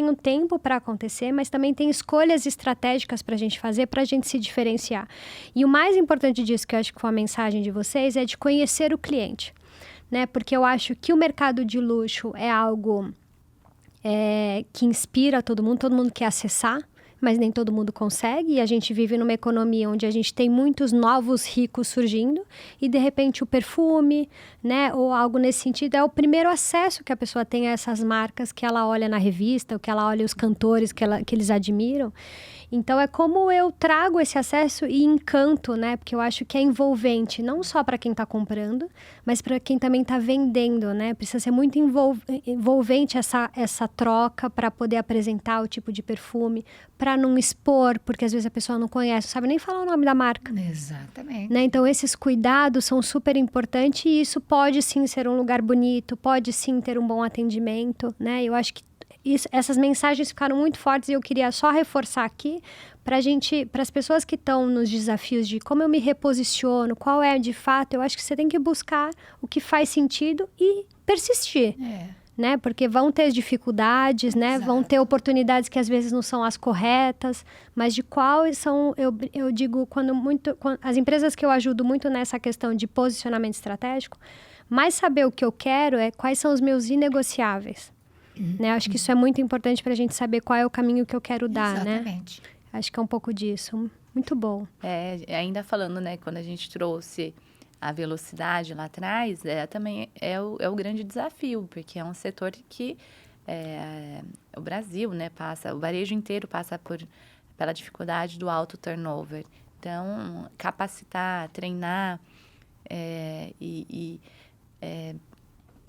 um tempo para acontecer, mas também tem escolhas estratégicas para a gente fazer, para a gente se diferenciar. E o mais importante disso, que eu acho que foi a mensagem de vocês, é de conhecer o cliente, né? Porque eu acho que o mercado de luxo é algo que inspira todo mundo quer acessar, mas nem todo mundo consegue, e a gente vive numa economia onde a gente tem muitos novos ricos surgindo, e de repente o perfume, né, ou algo nesse sentido, é o primeiro acesso que a pessoa tem a essas marcas que ela olha na revista, ou que ela olha os cantores que eles admiram. Então, é como eu trago esse acesso e encanto, né? Porque eu acho que é envolvente, não só para quem está comprando, mas para quem também está vendendo, né? Precisa ser muito envolvente essa troca para poder apresentar o tipo de perfume, para não expor, porque às vezes a pessoa não conhece, não sabe nem falar o nome da marca. Exatamente. Né? Então, esses cuidados são super importantes e isso pode sim ser um lugar bonito, pode sim ter um bom atendimento, né? Eu acho que essas mensagens ficaram muito fortes e eu queria só reforçar aqui para as pessoas que estão nos desafios de como eu me reposiciono, qual é de fato, eu acho que você tem que buscar o que faz sentido e persistir. Né? Porque vão ter dificuldades, né? Vão ter oportunidades que às vezes não são as corretas, mas de quais são, eu digo, quando as empresas que eu ajudo muito nessa questão de posicionamento estratégico, mais saber o que eu quero quais são os meus inegociáveis. Né? Acho que isso é muito importante para a gente saber qual é o caminho que eu quero dar, Exatamente. Né? Acho que é um pouco disso. Muito bom. Ainda falando, né, quando a gente trouxe a velocidade lá atrás, também é o grande desafio, porque é um setor que o Brasil, né, o varejo inteiro passa pela dificuldade do alto turnover. Então, capacitar, treinar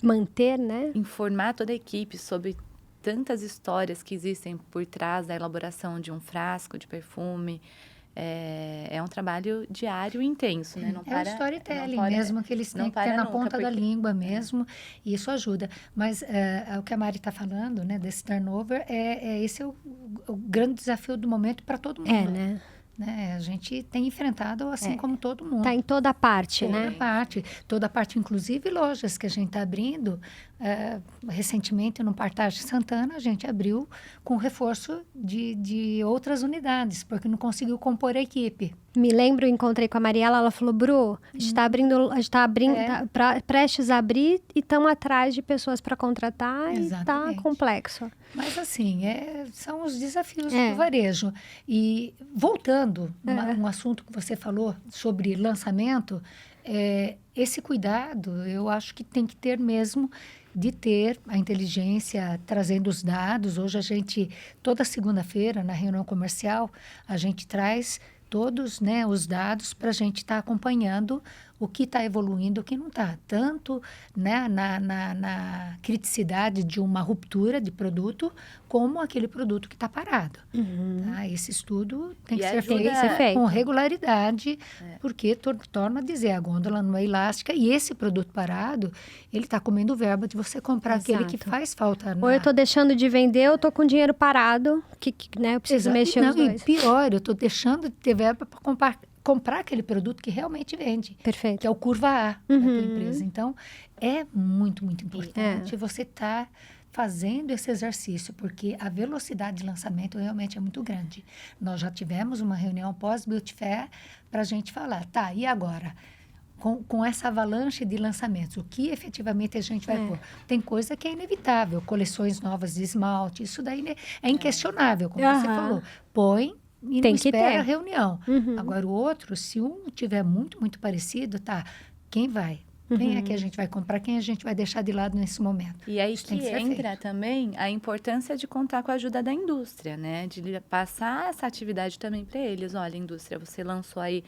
manter, né? Informar toda a equipe sobre tantas histórias que existem por trás da elaboração de um frasco de perfume. É um trabalho diário e intenso, né? Não É o storytelling mesmo, que eles têm que ter na ponta da língua mesmo, e isso ajuda. Mas o que a Mari está falando, né, desse turnover, esse é o grande desafio do momento para todo mundo. Né? A gente tem enfrentado assim como todo mundo. Tá em toda parte, né? Toda parte, inclusive lojas que a gente está abrindo. Recentemente, no Partage Santana, a gente abriu com reforço de outras unidades, porque não conseguiu compor a equipe. Me lembro, encontrei com a Mariela, ela falou, Bru, a gente está abrindo, prestes a abrir e estamos atrás de pessoas para contratar. Exatamente. E está complexo. Mas assim, são os desafios do varejo. E voltando, um assunto que você falou sobre lançamento, esse cuidado eu acho que tem que ter mesmo, de ter a inteligência trazendo os dados. Hoje toda segunda-feira, na reunião comercial, a gente traz todos, né, os dados para a gente estar acompanhando o que está evoluindo, o que não está. Tanto, né, na criticidade de uma ruptura de produto, como aquele produto que está parado. Tá? Esse estudo tem que ser feito com regularidade, porque torna a dizer, a gôndola não é elástica, e esse produto parado, ele está comendo o verbo de você comprar aquele que faz falta. Ou eu estou deixando de vender, ou estou com dinheiro parado, né, eu preciso mexer os dois. E pior, eu estou deixando de ter verba para comprar aquele produto que realmente vende. Perfeito. Que é o curva A da tua empresa. Então, é muito, muito importante você estar fazendo esse exercício, porque a velocidade de lançamento realmente é muito grande. Nós já tivemos uma reunião pós-Beauty Fair para a gente falar, tá, e agora? Com essa avalanche de lançamentos, o que efetivamente a gente vai pôr? Tem coisa que é inevitável, coleções novas de esmalte, isso daí é inquestionável, como você falou. Põe e não espera a reunião. Agora, o outro, se um tiver muito, muito parecido, tá, quem vai? Quem é que a gente vai comprar? Quem a gente vai deixar de lado nesse momento? E aí que entra também a importância de contar com a ajuda da indústria, né? De passar essa atividade também para eles. Olha, indústria, você lançou aí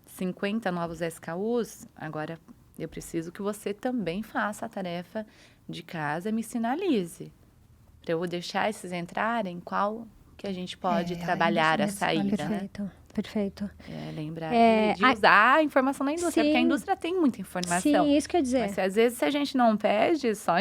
50 novos SKUs, agora eu preciso que você também faça a tarefa de casa e me sinalize. Para eu deixar esses entrarem, qual que a gente pode trabalhar a saída, Perfeito. Né? Perfeito. Lembrar de usar a informação da indústria, porque a indústria tem muita informação. Sim, isso que eu ia dizer. Mas às vezes, se a gente não pede, só...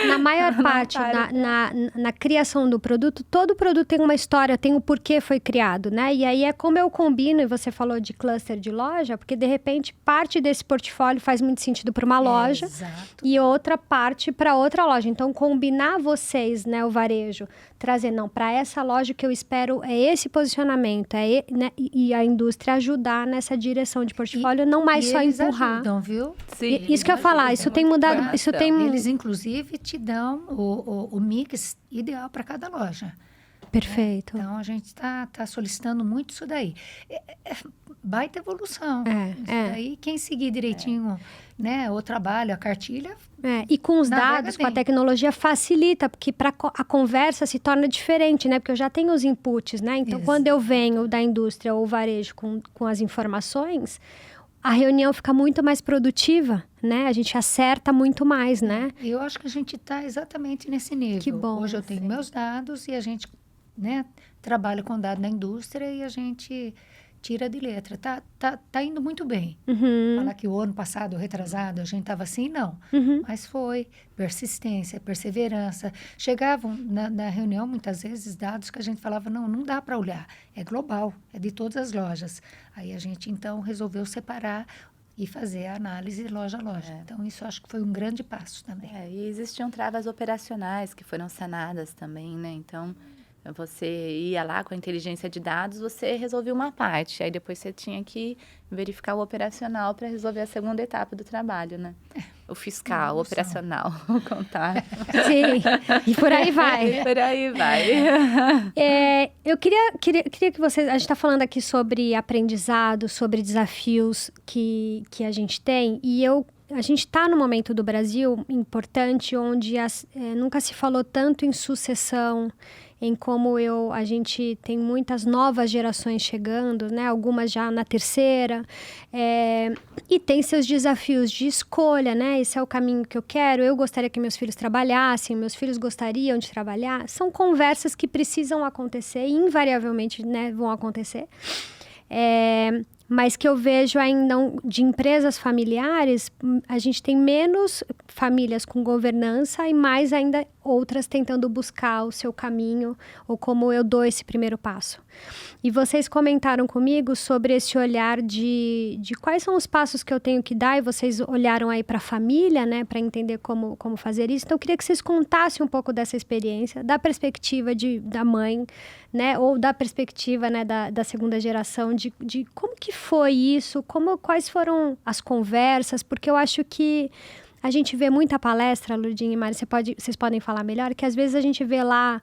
Na maior parte, na criação do produto, todo produto tem uma história, tem o porquê foi criado, né? E aí é como eu combino, e você falou de cluster de loja, porque de repente parte desse portfólio faz muito sentido para uma loja e outra parte para outra loja. Então, combinar vocês, né, o varejo, trazer, não, para essa loja o que eu espero é esse posicionamento, né, e a indústria ajudar nessa direção de portfólio, não mais só empurrar. Ajudam, viu? Sim, isso que eu ia falar, isso tem mudado. Eles, inclusive, te dão o mix ideal para cada loja. Perfeito. Então, a gente está solicitando muito isso daí. Baita evolução. Isso daí, quem seguir direitinho né, o trabalho, a cartilha... E com os dados, com a tecnologia, facilita, porque a conversa se torna diferente, né? Porque eu já tenho os inputs, né? Então, quando eu venho da indústria ou varejo com as informações, a reunião fica muito mais produtiva, né? A gente acerta muito mais, né? Eu acho que a gente está exatamente nesse nível. Que bom. Hoje eu tenho meus dados e a gente, né, trabalha com dados da indústria e a gente tira de letra. Tá indo muito bem. Falar que o ano passado, retrasado, a gente estava assim, não. Mas foi persistência, perseverança. Chegavam na reunião, muitas vezes, dados que a gente falava, não dá para olhar. É global, é de todas as lojas. Aí a gente, então, resolveu separar e fazer a análise loja a loja. Então, isso acho que foi um grande passo também. E existiam travas operacionais que foram sanadas também, né? Então... Você ia lá com a inteligência de dados, você resolvia uma parte. Aí depois você tinha que verificar o operacional para resolver a segunda etapa do trabalho, né? O fiscal, o operacional, o contábil. Sim, e por aí vai. Por aí vai. Eu queria que você... A gente está falando aqui sobre aprendizado, sobre desafios que a gente tem. E a gente está num momento do Brasil importante onde nunca se falou tanto em sucessão, em como a gente tem muitas novas gerações chegando, né? Algumas já na terceira, e tem seus desafios de escolha, né? Esse é o caminho que eu quero, eu gostaria que meus filhos trabalhassem, meus filhos gostariam de trabalhar. São conversas que precisam acontecer, e invariavelmente, né, vão acontecer. Mas que eu vejo ainda de empresas familiares, a gente tem menos famílias com governança e mais ainda outras tentando buscar o seu caminho ou como eu dou esse primeiro passo. E vocês comentaram comigo sobre esse olhar de quais são os passos que eu tenho que dar, e vocês olharam aí para a família, né, para entender como fazer isso. Então, eu queria que vocês contassem um pouco dessa experiência, da perspectiva da mãe, né, ou da perspectiva, né, da segunda geração, de como que foi isso, quais foram as conversas, porque eu acho que a gente vê muita palestra, Lourdinha e Mari, vocês podem falar melhor, que às vezes a gente vê lá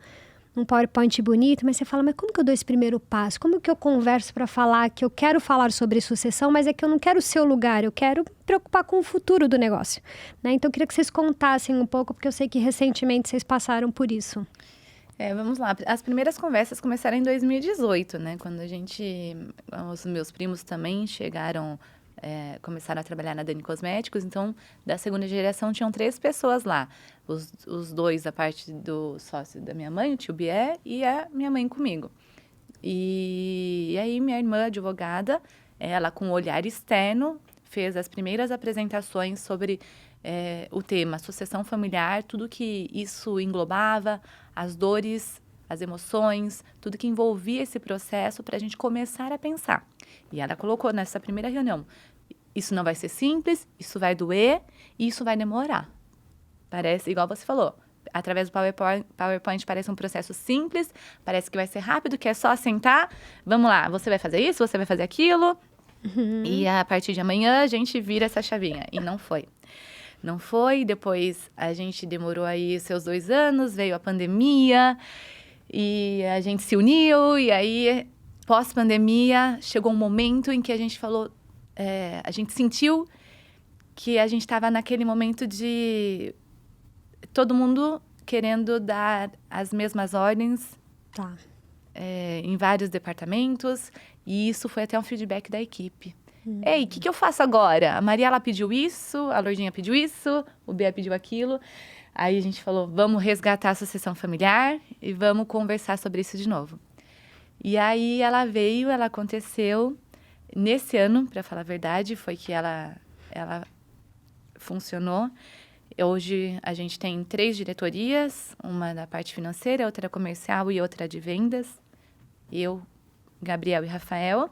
um PowerPoint bonito, mas você fala, mas como que eu dou esse primeiro passo? Como que eu converso para falar que eu quero falar sobre sucessão, mas é que eu não quero o seu lugar, eu quero me preocupar com o futuro do negócio, né? Então, eu queria que vocês contassem um pouco, porque eu sei que recentemente vocês passaram por isso. Vamos lá. As primeiras conversas começaram em 2018, né? Quando os meus primos também começaram a trabalhar na Dani Cosméticos. Então, da segunda geração, tinham 3 pessoas lá. Os 2 da parte do sócio da minha mãe, o tio Bié, e a minha mãe comigo. E aí, minha irmã, advogada, ela com um olhar externo, fez as primeiras apresentações sobre o tema sucessão familiar, tudo que isso englobava, as dores, as emoções, tudo que envolvia esse processo para a gente começar a pensar. E ela colocou nessa primeira reunião, isso não vai ser simples, isso vai doer e isso vai demorar. Parece, igual você falou, através do PowerPoint parece um processo simples, parece que vai ser rápido, que é só sentar, vamos lá, você vai fazer isso, você vai fazer aquilo, e a partir de amanhã a gente vira essa chavinha. E não foi. Não foi, depois a gente demorou aí seus 2 anos, veio a pandemia e a gente se uniu, e aí, pós-pandemia, chegou um momento em que a gente falou, a gente sentiu que a gente estava naquele momento de todo mundo querendo dar as mesmas ordens em vários departamentos, e isso foi até um feedback da equipe. Ei, o que eu faço agora? A Maria, ela pediu isso, a Lourdinha pediu isso, o Bia pediu aquilo. Aí a gente falou, vamos resgatar a sucessão familiar e vamos conversar sobre isso de novo. E aí ela veio, ela aconteceu nesse ano, para falar a verdade, foi que ela funcionou. Hoje a gente tem 3 diretorias, uma da parte financeira, outra comercial e outra de vendas. Eu, Gabriel e Rafael.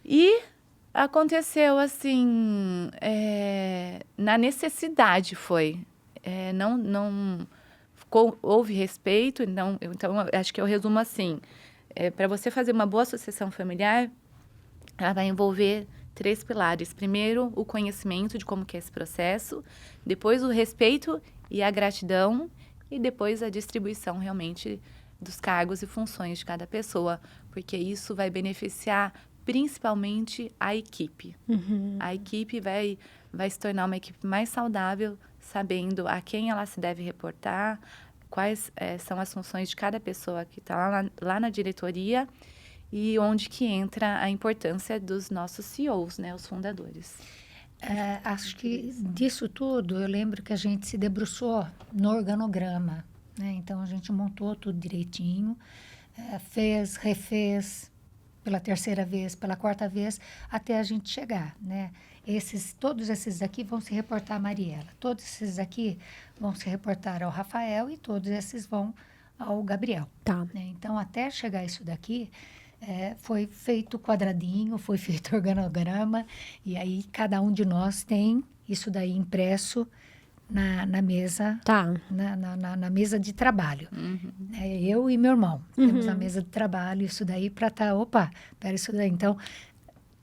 E aconteceu assim, na necessidade foi. Houve respeito, então acho que eu resumo assim. Para você fazer uma boa sucessão familiar, ela vai envolver 3 pilares. Primeiro, o conhecimento de como que é esse processo. Depois, o respeito e a gratidão. E depois, a distribuição realmente dos cargos e funções de cada pessoa. Porque isso vai beneficiar principalmente a equipe. A equipe vai se tornar uma equipe mais saudável, sabendo a quem ela se deve reportar, quais são as funções de cada pessoa que está lá na diretoria, e onde que entra a importância dos nossos CEOs, né, os fundadores. Acho que disso tudo, eu lembro que a gente se debruçou no organograma, né? Então, a gente montou tudo direitinho, refez, pela 3ª vez, pela 4ª vez, até a gente chegar, né? Todos esses aqui vão se reportar a Mariela, todos esses aqui vão se reportar ao Rafael e todos esses vão ao Gabriel. Né? Então, até chegar isso daqui, foi feito quadradinho, foi feito organograma, e aí cada um de nós tem isso daí impresso na mesa, na mesa de trabalho. Eu e meu irmão temos a mesa de trabalho, isso daí para pera, isso daí. Então,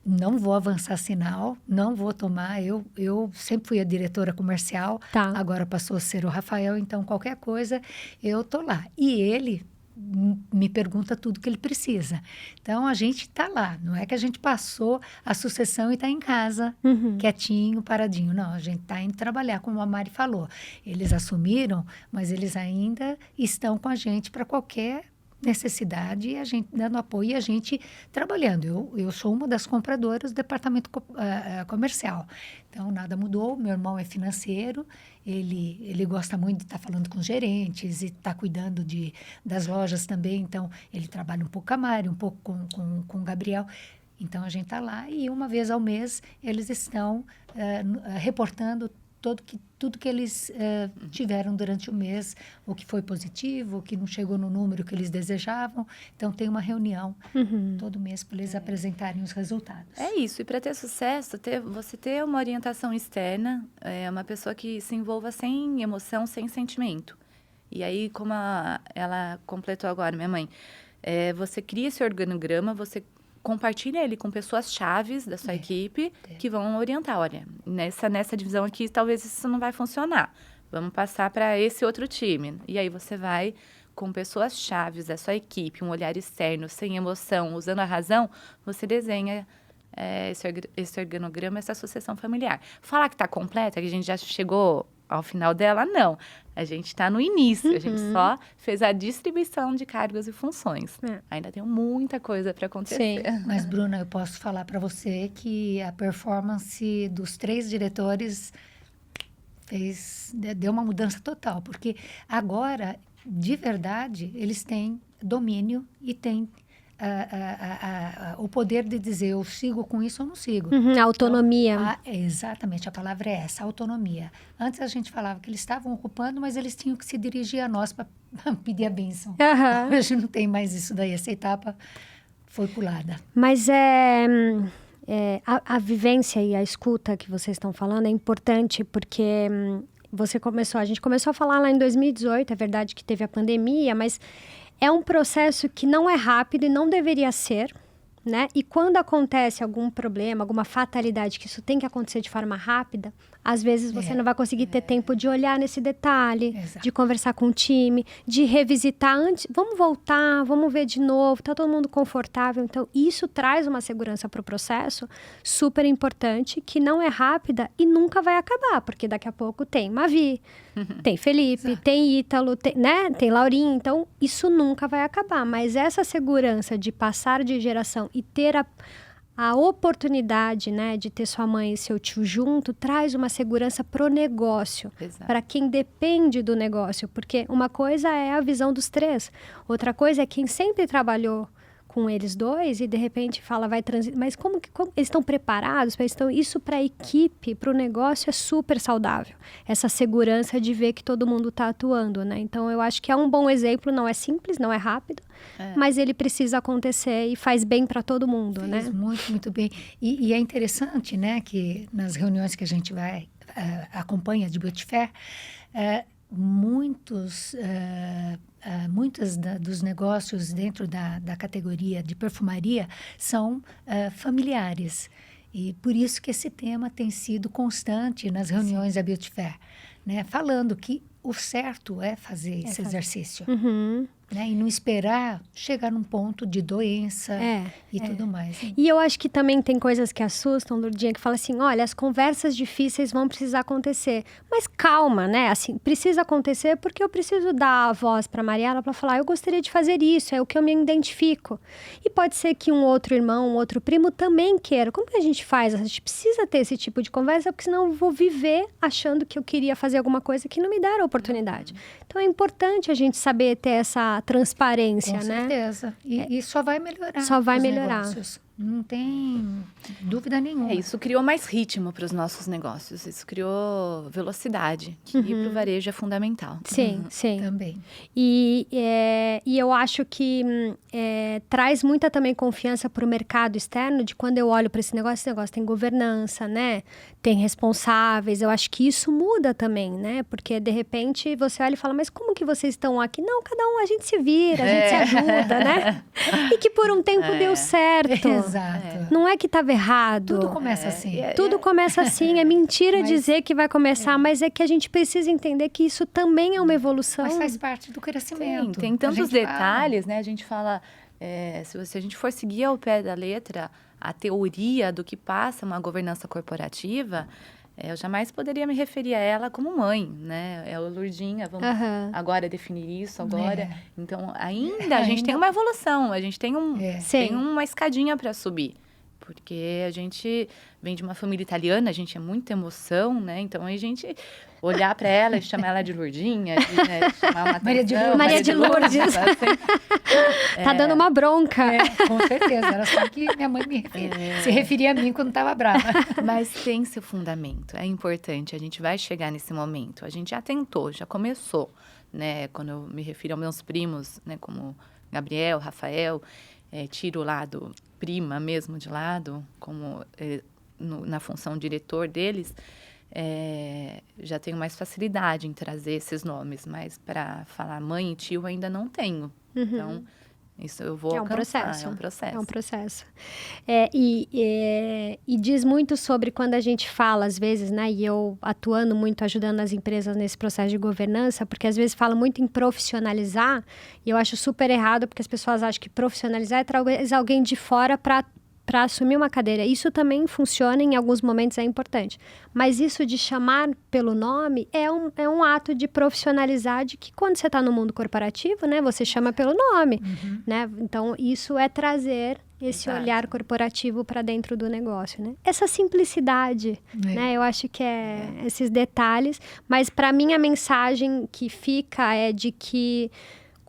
não vou avançar sinal, não vou tomar. Eu sempre fui a diretora comercial, agora passou a ser o Rafael, então qualquer coisa eu tô lá. E ele me pergunta tudo que ele precisa. Então, a gente está lá. Não é que a gente passou a sucessão e está em casa, quietinho, paradinho. Não, a gente está indo trabalhar, como a Mari falou. Eles assumiram, mas eles ainda estão com a gente para qualquer necessidade, e a gente dando apoio e a gente trabalhando. Eu sou uma das compradoras do departamento comercial. Então, nada mudou. Meu irmão é financeiro, ele gosta muito de estar falando com os gerentes e estar cuidando das lojas também. Então, ele trabalha um pouco com a Mari, um pouco com o Gabriel. Então, a gente está lá e uma vez ao mês eles estão reportando tudo que eles tiveram durante o mês, o que foi positivo, o que não chegou no número que eles desejavam. Então, tem uma reunião todo mês para eles apresentarem os resultados. É isso. E para ter sucesso, você ter uma orientação externa, uma pessoa que se envolva sem emoção, sem sentimento. E aí, como ela completou agora, minha mãe, você cria esse organograma, você compartilha ele com pessoas chaves da sua equipe que vão orientar. Olha, nessa divisão aqui, talvez isso não vai funcionar. Vamos passar para esse outro time. E aí você vai com pessoas chaves da sua equipe, um olhar externo, sem emoção, usando a razão, você desenha esse organograma, essa sucessão familiar. Falar que está completa, que a gente já chegou ao final dela, não. A gente está no início, a gente só fez a distribuição de cargos e funções. Ainda tem muita coisa para acontecer. Sim. Mas, Bruna, eu posso falar para você que a performance dos 3 diretores deu uma mudança total, porque agora, de verdade, eles têm domínio e têm o poder de dizer eu sigo com isso ou não sigo. Autonomia. Então, exatamente, a palavra é essa, autonomia. Antes a gente falava que eles estavam ocupando, mas eles tinham que se dirigir a nós para pedir a bênção. Hoje não tem mais isso daí, essa etapa foi pulada. Mas a vivência e a escuta que vocês estão falando é importante porque a gente começou a falar lá em 2018, é verdade que teve a pandemia, mas é um processo que não é rápido e não deveria ser, né? E quando acontece algum problema, alguma fatalidade, que isso tem que acontecer de forma rápida, às vezes você não vai conseguir ter tempo de olhar nesse detalhe, de conversar com o time, de revisitar antes. Vamos voltar, vamos ver de novo, tá todo mundo confortável. Então, isso traz uma segurança para o processo super importante, que não é rápida e nunca vai acabar, porque daqui a pouco tem Mavi, tem Felipe, tem Ítalo, tem Laurinha. Então, isso nunca vai acabar. Mas essa segurança de passar de geração e ter a oportunidade, né, de ter sua mãe e seu tio junto, traz uma segurança pro negócio, para quem depende do negócio. Porque uma coisa é a visão dos 3, outra coisa é quem sempre trabalhou com eles 2 e de repente fala, vai transitar. Mas como eles estão preparados? Então, isso para a equipe, para o negócio é super saudável. Essa segurança de ver que todo mundo está atuando, né? Então, eu acho que é um bom exemplo, não é simples, não é rápido, mas ele precisa acontecer e faz bem para todo mundo, né? Muito, muito bem. E é interessante, né, que nas reuniões que a gente acompanha de Beauty Fair, muitos dos negócios dentro da categoria de perfumaria são familiares. E por isso que esse tema tem sido constante nas reuniões da Beauty Fair, né? Falando que o certo é fazer esse exercício. Né? E não esperar chegar num ponto de doença e tudo mais. E eu acho que também tem coisas que assustam, Lourdinha, que fala assim, olha, as conversas difíceis vão precisar acontecer. Mas calma, né? Assim, precisa acontecer porque eu preciso dar a voz para a Mariela para falar, eu gostaria de fazer isso, é o que eu me identifico. E pode ser que um outro irmão, um outro primo também queira. Como que a gente faz? A gente precisa ter esse tipo de conversa, porque senão eu vou viver achando que eu queria fazer alguma coisa que não me deram a oportunidade. Então, é importante a gente saber ter essa transparência, né? Com certeza. E só vai melhorar. Só vai melhorar. Negócios. Não tem dúvida nenhuma. Isso criou mais ritmo para os nossos negócios. Isso criou velocidade, que para o varejo é fundamental. Sim, sim. Também. E eu acho que traz muita também confiança para o mercado externo, de quando eu olho para esse negócio tem governança, né? Tem responsáveis. Eu acho que isso muda também, né? Porque, de repente, você olha e fala, mas como que vocês estão aqui? Não, cada um, a gente se vira, a gente se ajuda, né? E que por um tempo deu certo. Exato. Não é que estava errado. Tudo começa assim. Tudo começa assim. É mentira dizer que vai começar, mas é que a gente precisa entender que isso também é uma evolução. Mas faz parte do crescimento. Sim, tem tantos detalhes, né? A gente fala, se a gente for seguir ao pé da letra a teoria do que passa uma governança corporativa, eu jamais poderia me referir a ela como mãe, né? É o Lourdinha, vamos agora definir isso agora. Então, ainda a gente tem uma evolução, a gente tem uma escadinha para subir. Porque a gente vem de uma família italiana, a gente é muita emoção, né? Então, a gente olhar para ela e chamar ela de Lourdinha, chamar uma atenção, Maria de Lourdes. Tá dando uma bronca. Com certeza. Era só que minha mãe se referia a mim quando estava brava. Mas tem seu fundamento. É importante. A gente vai chegar nesse momento. A gente já tentou, já começou, né? Quando eu me refiro aos meus primos, né? Como Gabriel, Rafael, tiro o lado prima mesmo de lado, como na função diretor deles, já tenho mais facilidade em trazer esses nomes, mas para falar mãe e tio ainda não tenho. Então, isso eu vou alcançar. É um processo. E diz muito sobre quando a gente fala, às vezes, né? E eu atuando muito, ajudando as empresas nesse processo de governança, porque às vezes fala muito em profissionalizar, e eu acho super errado, porque as pessoas acham que profissionalizar é trazer alguém de fora para assumir uma cadeira. Isso também funciona, em alguns momentos é importante. Mas isso de chamar pelo nome é um ato de profissionalizar, de que quando você está no mundo corporativo, né, você chama pelo nome. Né? Então, isso é trazer esse olhar corporativo para dentro do negócio. Né? Essa simplicidade, né? Eu acho que esses detalhes. Mas, para mim, a mensagem que fica é de que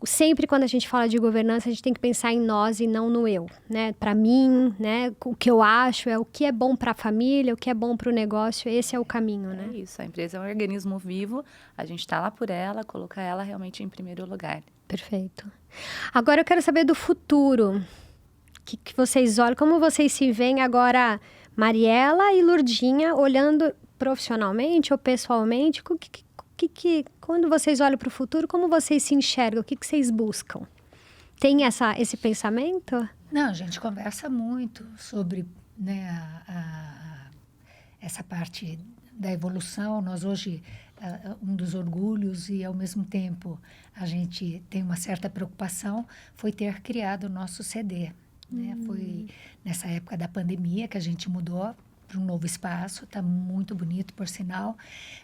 sempre quando a gente fala de governança, a gente tem que pensar em nós e não no eu, né? Para mim, né? O que eu acho é o que é bom para a família, o que é bom para o negócio, esse é o caminho, né? É isso, a empresa é um organismo vivo, a gente está lá por ela, colocar ela realmente em primeiro lugar. Perfeito. Agora eu quero saber do futuro. Que vocês olham, como vocês se veem agora, Mariela e Lourdinha, olhando profissionalmente ou pessoalmente, quando vocês olham para o futuro, como vocês se enxergam? O que vocês buscam? Tem esse pensamento? Não, a gente conversa muito sobre, né, essa parte da evolução. Nós hoje, um dos orgulhos e, ao mesmo tempo, a gente tem uma certa preocupação, foi ter criado o nosso CD. Né? Foi nessa época da pandemia que a gente mudou para um novo espaço, está muito bonito, por sinal,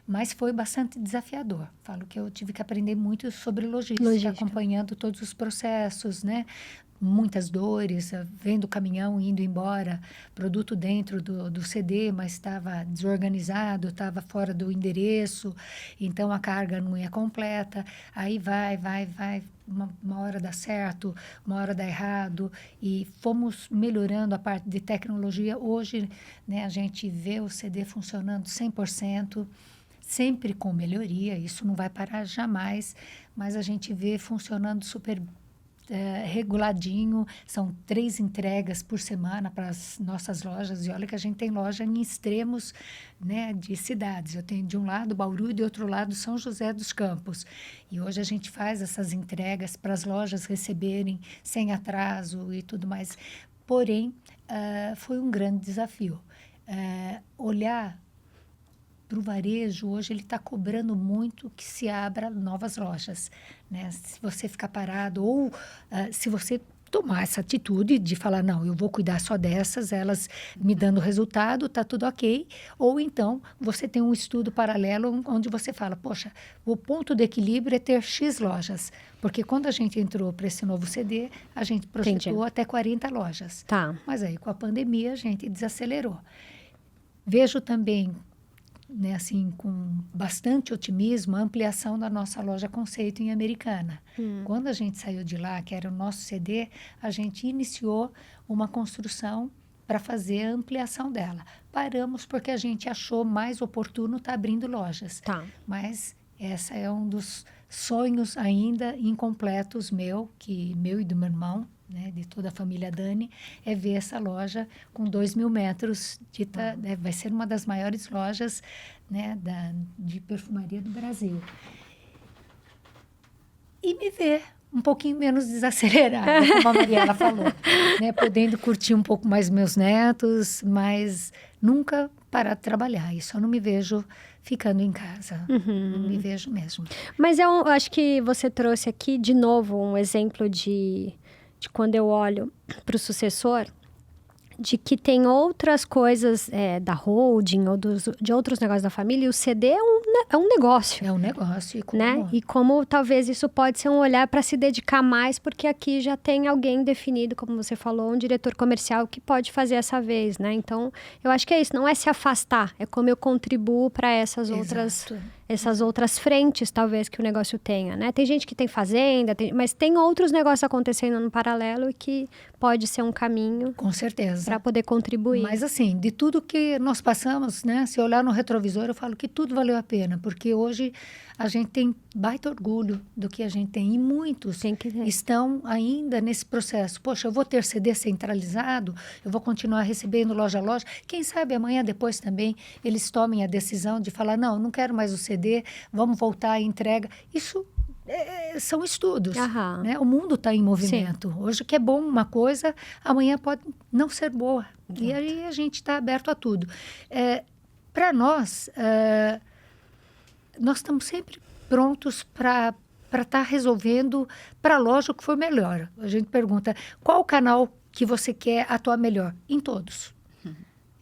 mas foi bastante desafiador. Falo que eu tive que aprender muito sobre logística. Acompanhando todos os processos, né? Muitas dores, vendo o caminhão indo embora, produto dentro do CD, mas estava desorganizado, estava fora do endereço, então a carga não ia completa, aí vai, uma hora dá certo, uma hora dá errado, e fomos melhorando a parte de tecnologia. Hoje, né, a gente vê o CD funcionando 100%, sempre com melhoria, isso não vai parar jamais, mas a gente vê funcionando super reguladinho. São 3 entregas por semana para as nossas lojas, e olha que a gente tem loja em extremos, né, de cidades. Eu tenho de um lado Bauru e do outro lado São José dos Campos, e hoje a gente faz essas entregas para as lojas receberem sem atraso e tudo mais. Porém, foi um grande desafio. Olhar para o varejo, hoje ele está cobrando muito que se abra novas lojas, né? Se você ficar parado ou se você tomar essa atitude de falar, não, eu vou cuidar só dessas, elas me dando resultado, tá tudo ok. Ou então, você tem um estudo paralelo onde você fala, poxa, o ponto de equilíbrio é ter X lojas. Porque quando a gente entrou para esse novo CD, a gente projetou até 40 lojas. Tá. Mas aí, com a pandemia, a gente desacelerou. Vejo também, né, assim, com bastante otimismo, a ampliação da nossa loja Conceito em Americana. Quando a gente saiu de lá, que era o nosso CD, a gente iniciou uma construção para fazer a ampliação dela. Paramos porque a gente achou mais oportuno estar abrindo lojas. Tá. Mas essa é um dos sonhos ainda incompletos meu e do meu irmão, né, de toda a família Dani, é ver essa loja com 2.000 metros, vai ser uma das maiores lojas, né, de perfumaria do Brasil. E me ver um pouquinho menos desacelerada, como a Mariela falou, né? Podendo curtir um pouco mais meus netos, mas nunca parar de trabalhar. Isso eu não me vejo ficando em casa. Não me vejo mesmo. Mas eu acho que você trouxe aqui, de novo, um exemplo de quando eu olho para o sucessor, de que tem outras coisas da holding ou de outros negócios da família, e o CD é um negócio. É um negócio. E como... Né? E como talvez isso pode ser um olhar para se dedicar mais, porque aqui já tem alguém definido, como você falou, um diretor comercial que pode fazer essa vez, né? Então, eu acho que é isso, não é se afastar, é como eu contribuo para essas outras frentes, talvez, que o negócio tenha, né? Tem gente que tem fazenda, mas tem outros negócios acontecendo no paralelo e que pode ser um caminho. Com certeza. Para poder contribuir. Mas assim, de tudo que nós passamos, né? Se olhar no retrovisor, eu falo que tudo valeu a pena, porque hoje a gente tem baita orgulho do que a gente tem. E muitos estão ainda nesse processo. Poxa, eu vou ter CD centralizado, eu vou continuar recebendo loja a loja. Quem sabe amanhã, depois também, eles tomem a decisão de falar, não quero mais o CD, vamos voltar à entrega. Isso são estudos, né? O mundo está em movimento. Sim. Hoje que é bom uma coisa, amanhã pode não ser boa. Exato. E aí a gente está aberto a tudo. Para nós, nós estamos sempre prontos para estar resolvendo para a loja o que for melhor. A gente pergunta, qual o canal que você quer atuar melhor? Em todos.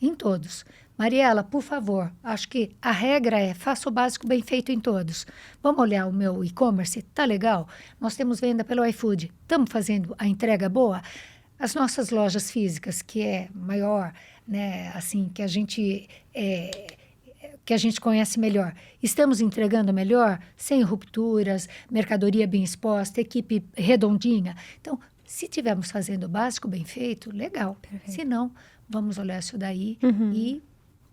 Em todos. Mariela, por favor, acho que a regra é faça o básico bem feito em todos. Vamos olhar o meu e-commerce? Tá legal? Nós temos venda pelo iFood. Estamos fazendo a entrega boa? As nossas lojas físicas, que é maior, né, assim, que a gente conhece melhor. Estamos entregando melhor? Sem rupturas, mercadoria bem exposta, equipe redondinha. Então, se estivermos fazendo o básico bem feito, legal. Perfeito. Se não, vamos olhar isso daí e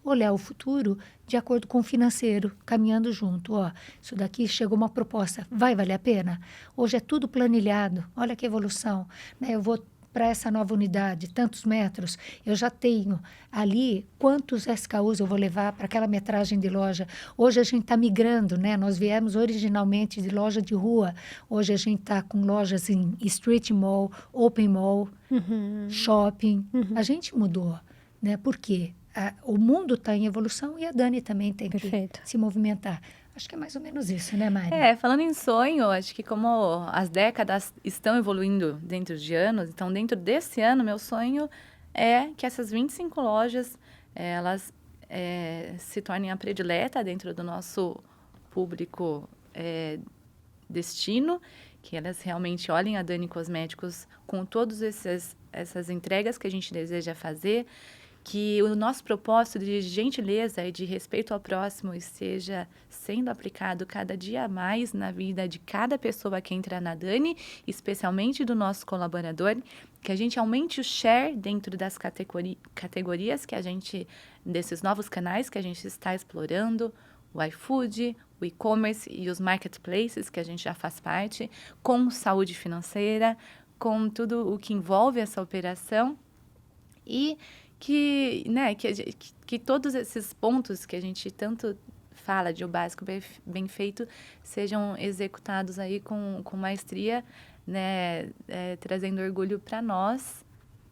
olhar o futuro de acordo com o financeiro, caminhando junto. Isso daqui chegou uma proposta, vai valer a pena? Hoje é tudo planilhado, olha que evolução. Né? Eu vou para essa nova unidade, tantos metros, eu já tenho ali quantos SKUs eu vou levar para aquela metragem de loja. Hoje a gente está migrando, né? Nós viemos originalmente de loja de rua, hoje a gente está com lojas em street mall, open mall, shopping. A gente mudou, né? Por quê? O mundo está em evolução e a Dani também tem que se movimentar. Acho que é mais ou menos isso, né, Mari? Falando em sonho, acho que como as décadas estão evoluindo dentro de anos, então dentro desse ano, meu sonho é que essas 25 lojas, elas se tornem a predileta dentro do nosso público destino, que elas realmente olhem a Dani Cosméticos com todas essas entregas que a gente deseja fazer, que o nosso propósito de gentileza e de respeito ao próximo esteja sendo aplicado cada dia mais na vida de cada pessoa que entra na Dani, especialmente do nosso colaborador, que a gente aumente o share dentro das categorias que a gente, desses novos canais que a gente está explorando, o iFood, o e-commerce e os marketplaces que a gente já faz parte, com saúde financeira, com tudo o que envolve essa operação e que todos esses pontos que a gente tanto fala de o básico bem feito sejam executados aí com maestria, né, trazendo orgulho para nós,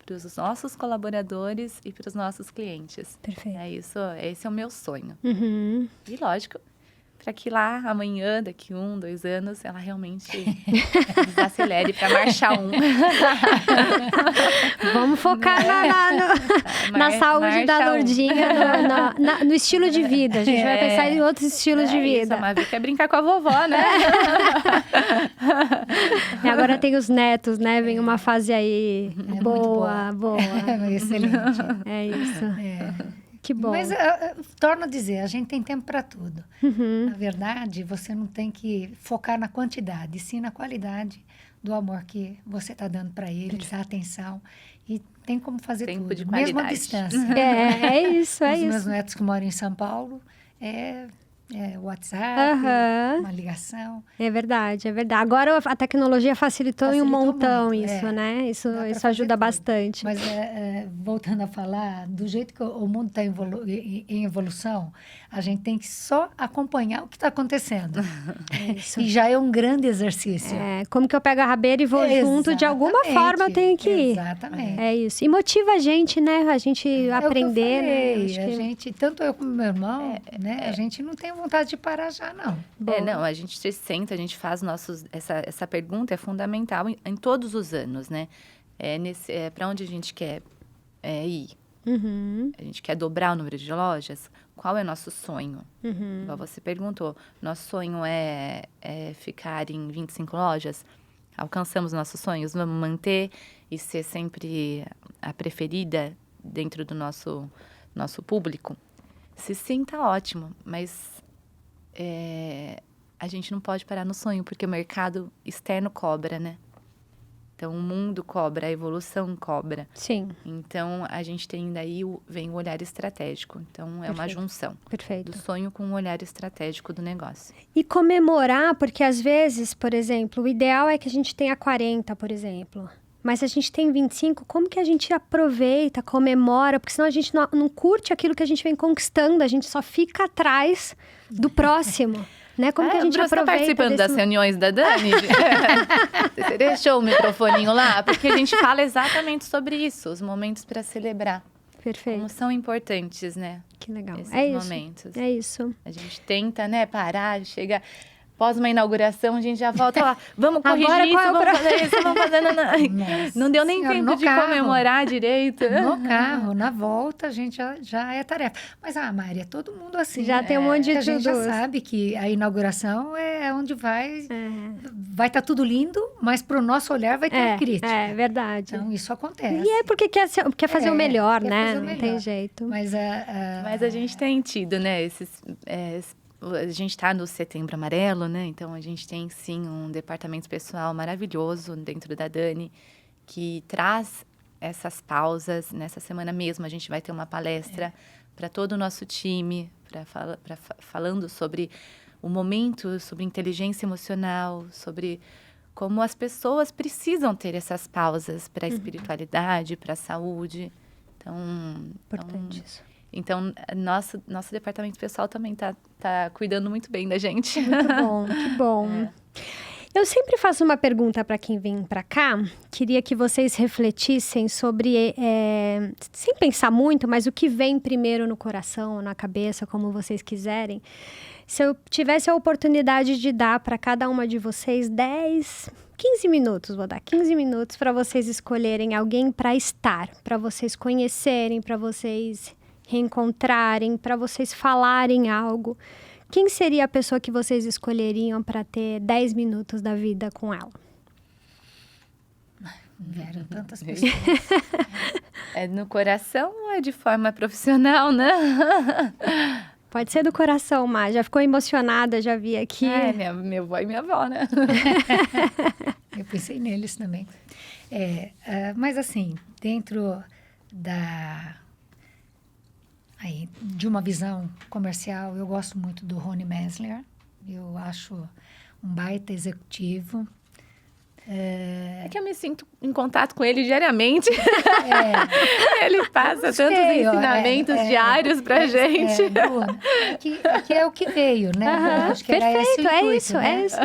para os nossos colaboradores e para os nossos clientes. Perfeito. Esse é o meu sonho. E lógico, para que lá amanhã, daqui 1, 2 anos, ela realmente desacelere para marchar um. Vamos focar na saúde da Lourdinha, no estilo de vida. A gente vai pensar em outros estilos de vida. Isso, mas quer brincar com a vovó, né? E agora tem os netos, né? Vem uma fase aí boa. Excelente. É isso. Que bom. Mas torno a dizer, a gente tem tempo para tudo. Na verdade, você não tem que focar na quantidade, sim na qualidade do amor que você está dando para eles, a atenção. E tem como fazer tempo tudo, de qualidade. mesmo à distância. É isso, Os meus netos que moram em São Paulo, WhatsApp, uma ligação. É verdade, é verdade. Agora a tecnologia facilitou em um montão muito, isso, né? Isso tudo. ajuda bastante. Mas voltando a falar, do jeito que o mundo está em evolução, a gente tem que só acompanhar o que está acontecendo. Isso. E já é um grande exercício. Como que eu pego a rabeira e vou junto, de alguma forma eu tenho que ir. Exatamente. É isso. E motiva a gente, né? A gente aprender, né? A gente, tanto eu como meu irmão, né? A gente não tem vontade de parar já, não. Não, a gente se senta, a gente faz essa pergunta é fundamental em todos os anos, né? Para onde a gente quer ir? A gente quer dobrar o número de lojas? Qual é o nosso sonho? Igual você perguntou, nosso sonho é ficar em 25 lojas? Alcançamos nossos sonhos? Vamos manter e ser sempre a preferida dentro do nosso público? Se sim, tá ótimo, mas a gente não pode parar no sonho, porque o mercado externo cobra, né? Então, o mundo cobra, a evolução cobra. Sim. Então, a gente tem daí, vem o olhar estratégico. Então, é uma junção. Perfeito. Do sonho com o olhar estratégico do negócio. E comemorar, porque às vezes, por exemplo, o ideal é que a gente tenha 40, por exemplo. Mas se a gente tem 25, como que a gente aproveita, comemora? Porque senão a gente não curte aquilo que a gente vem conquistando, a gente só fica atrás do próximo. Né? Como que a gente Bruce, aproveita? Você tá participando das reuniões da Dani? Você deixou o microfoninho lá? Porque a gente fala exatamente sobre isso, os momentos para celebrar. Perfeito. Como são importantes, né? Que legal. Esses momentos. É isso. A gente tenta, né, parar, chegar... Após uma inauguração, a gente já volta lá. Vamos corrigir agora, isso, vamos fazer isso, vamos fazer... Não deu nem tempo de comemorar direito. No carro, na volta, a gente já é tarefa. Mas, Mari, é todo mundo assim. Já tem um monte de a gente já sabe que a inauguração é onde vai estar tudo lindo, mas para o nosso olhar vai ter crítica. É verdade. Então, isso acontece. E é porque quer fazer o melhor, né? Não tem jeito. Mas a gente tem tido, né, a gente está no Setembro Amarelo, né? Então, a gente tem, sim, um departamento pessoal maravilhoso dentro da Dani, que traz essas pausas. Nessa semana mesmo, a gente vai ter uma palestra para todo o nosso time, falando sobre o momento, sobre inteligência emocional, sobre como as pessoas precisam ter essas pausas para a espiritualidade, para a saúde. Importante isso. Então, nosso departamento pessoal também tá cuidando muito bem da gente. Muito bom, que bom. Eu sempre faço uma pergunta para quem vem para cá. Queria que vocês refletissem sobre, sem pensar muito, mas o que vem primeiro no coração, na cabeça, como vocês quiserem. Se eu tivesse a oportunidade de dar para cada uma de vocês 15 minutos, vou dar 15 minutos para vocês escolherem alguém para estar, para vocês conhecerem, para vocês reencontrarem, para vocês falarem algo. Quem seria a pessoa que vocês escolheriam para ter 10 minutos da vida com ela? Vieram tantas pessoas. É no coração ou é de forma profissional, né? Pode ser do coração, Má. Já ficou emocionada, já vi aqui. Meu avô e minha avó, né? Eu pensei neles também. Mas assim, dentro de uma visão comercial, eu gosto muito do Rony Mesler. Eu acho um baita executivo. É que eu me sinto em contato com ele diariamente. Ele passa tantos ensinamentos diários pra gente. Que é o que veio, né? Acho que perfeito, era esse isso, né? é isso.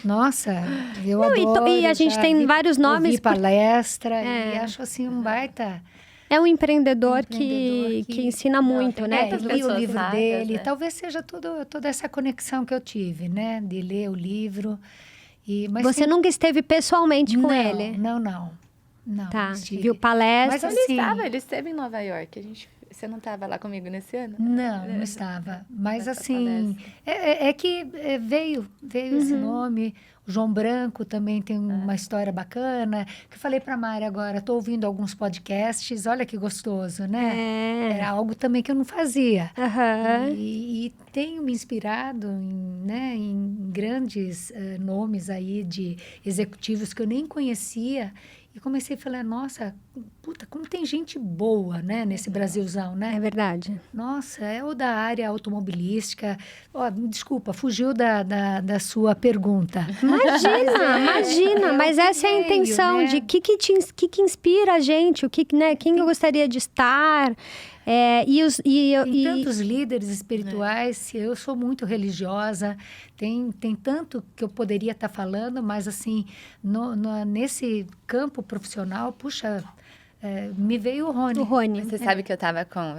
Nossa, eu adoro. E a gente tem vários nomes. Vi palestra e acho assim um baita... É um empreendedor que ensina muito, né? Eu li o livro dele. né? Talvez seja toda essa conexão que eu tive, né? De ler o livro. Mas você nunca esteve pessoalmente com ele? Não. Tá, estive. viu palestras? Mas ele esteve em Nova York. Você não estava lá comigo nesse ano? Não estava. Mas assim, que veio esse nome. O João Branco também tem uma história bacana. Que eu falei para a Mari agora, estou ouvindo alguns podcasts, olha que gostoso, né? Era algo também que eu não fazia. E tenho me inspirado em grandes nomes aí de executivos que eu nem conhecia. E comecei a falar, nossa, puta, como tem gente boa, né, nesse Brasilzão, né? É verdade. Nossa, é o da área automobilística. Ó, desculpa, fugiu da sua pergunta. Imagina, mas essa é a intenção, né? de que inspira a gente, né, quem eu gostaria de estar. Tem tantos líderes espirituais, eu sou muito religiosa, tem tanto que eu poderia estar falando, mas assim, nesse campo profissional, puxa, me veio o Rony. O Rony. Você sabe que eu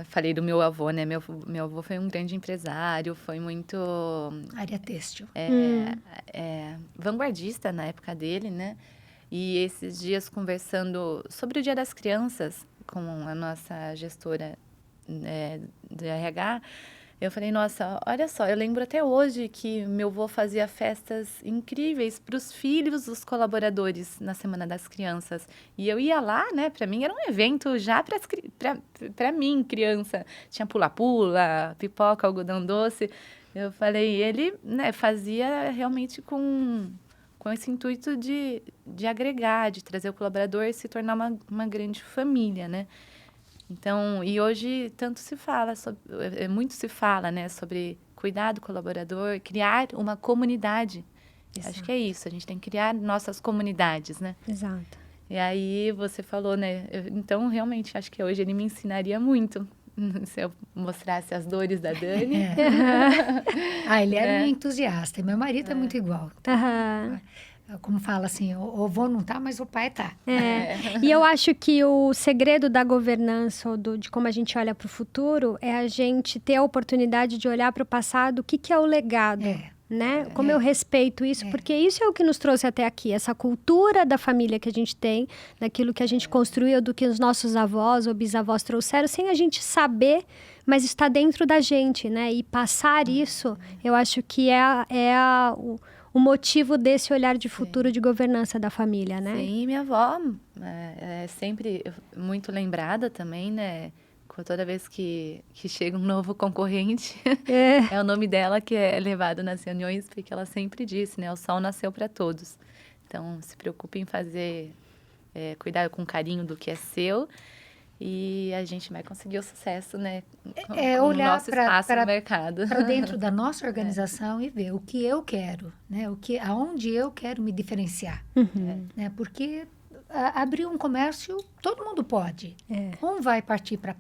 falei do meu avô, né? Meu avô foi um grande empresário, foi muito... Área têxtil. Vanguardista na época dele, né? E esses dias conversando sobre o Dia das Crianças com a nossa gestora do RH, eu falei, nossa, olha só, eu lembro até hoje que meu avô fazia festas incríveis para os filhos dos colaboradores na Semana das Crianças. E eu ia lá, né, para mim era um evento já para mim, criança. Tinha pula-pula, pipoca, algodão doce. Eu falei, ele, né, fazia realmente com esse intuito de agregar, de trazer o colaborador e se tornar uma grande família, né? Então, e hoje tanto se fala, muito se fala, né, sobre cuidar do colaborador, criar uma comunidade. Exato. Acho que é isso, a gente tem que criar nossas comunidades, né? Exato. E aí você falou, né, então realmente acho que hoje ele me ensinaria muito, se eu mostrasse as dores da Dani. Ele era um entusiasta, meu marido é muito igual. Como fala assim, o avô não tá, mas o pai tá. E eu acho que o segredo da governança, ou de como a gente olha para o futuro, é a gente ter a oportunidade de olhar para o passado, o que é o legado, né? Como eu respeito isso, porque isso é o que nos trouxe até aqui, essa cultura da família que a gente tem, daquilo que a gente construiu, do que os nossos avós ou bisavós trouxeram, sem a gente saber, mas está dentro da gente, né? E passar isso, eu acho que o motivo desse olhar de futuro de governança da família, né? Sim, minha avó é sempre muito lembrada também, né? Toda vez que chega um novo concorrente, é o nome dela que é levado nas reuniões, porque ela sempre disse, né? O sol nasceu para todos. Então, se preocupe em cuidar com carinho do que é seu, e a gente vai conseguir o sucesso, né? Com olhar o nosso espaço no mercado. Para dentro da nossa organização e ver o que eu quero, né? Aonde eu quero me diferenciar. Né? Porque abrir um comércio, todo mundo pode. Um vai partir para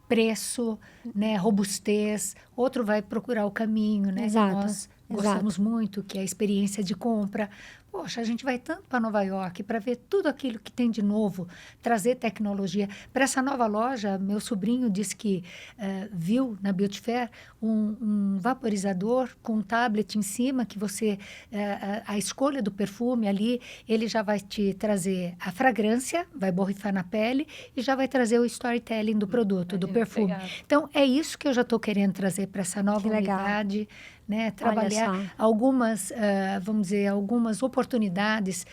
preço, né? Robustez, outro vai procurar o caminho, né? Exato. Que nós gostamos muito, que é a experiência de compra. Poxa, a gente vai tanto para Nova York para ver tudo aquilo que tem de novo, trazer tecnologia. Para essa nova loja, meu sobrinho disse que viu na Beauty Fair um vaporizador com um tablet em cima, que você, a escolha do perfume ali, ele já vai te trazer a fragrância, vai borrifar na pele e já vai trazer o storytelling do produto, do perfume. Legal. Então, é isso que eu já estou querendo trazer para essa nova unidade. Né, trabalhar algumas, vamos dizer, algumas oportunidades,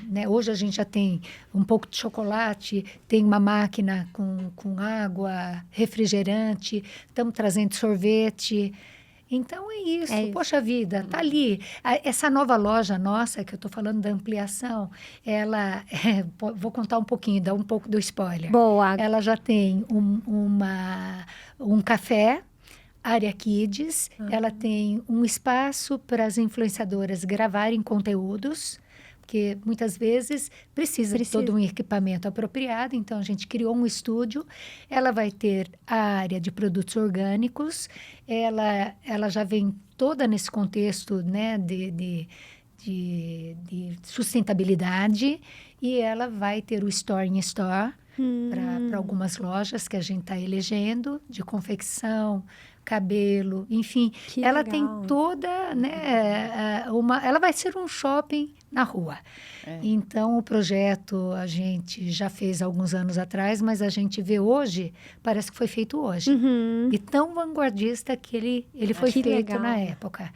né, hoje a gente já tem um pouco de chocolate, tem uma máquina com água, refrigerante, estamos trazendo sorvete. Então, é isso. Poxa vida, tá ali. Essa nova loja nossa, que eu estou falando da ampliação, ela, vou contar um pouquinho, dar um pouco do spoiler. Boa. Ela já tem um café, área Kids, ela tem um espaço para as influenciadoras gravarem conteúdos, porque muitas vezes precisa de todo um equipamento apropriado, então a gente criou um estúdio. Ela vai ter a área de produtos orgânicos, ela já vem toda nesse contexto, né, de sustentabilidade, e ela vai ter o Store in Store para algumas lojas que a gente está elegendo, de confecção, cabelo, enfim. Que ela legal. tem toda, né, ela vai ser um shopping na rua. Então, o projeto a gente já fez alguns anos atrás, mas a gente vê hoje, parece que foi feito hoje. E tão vanguardista que ele foi feito legal. Na época.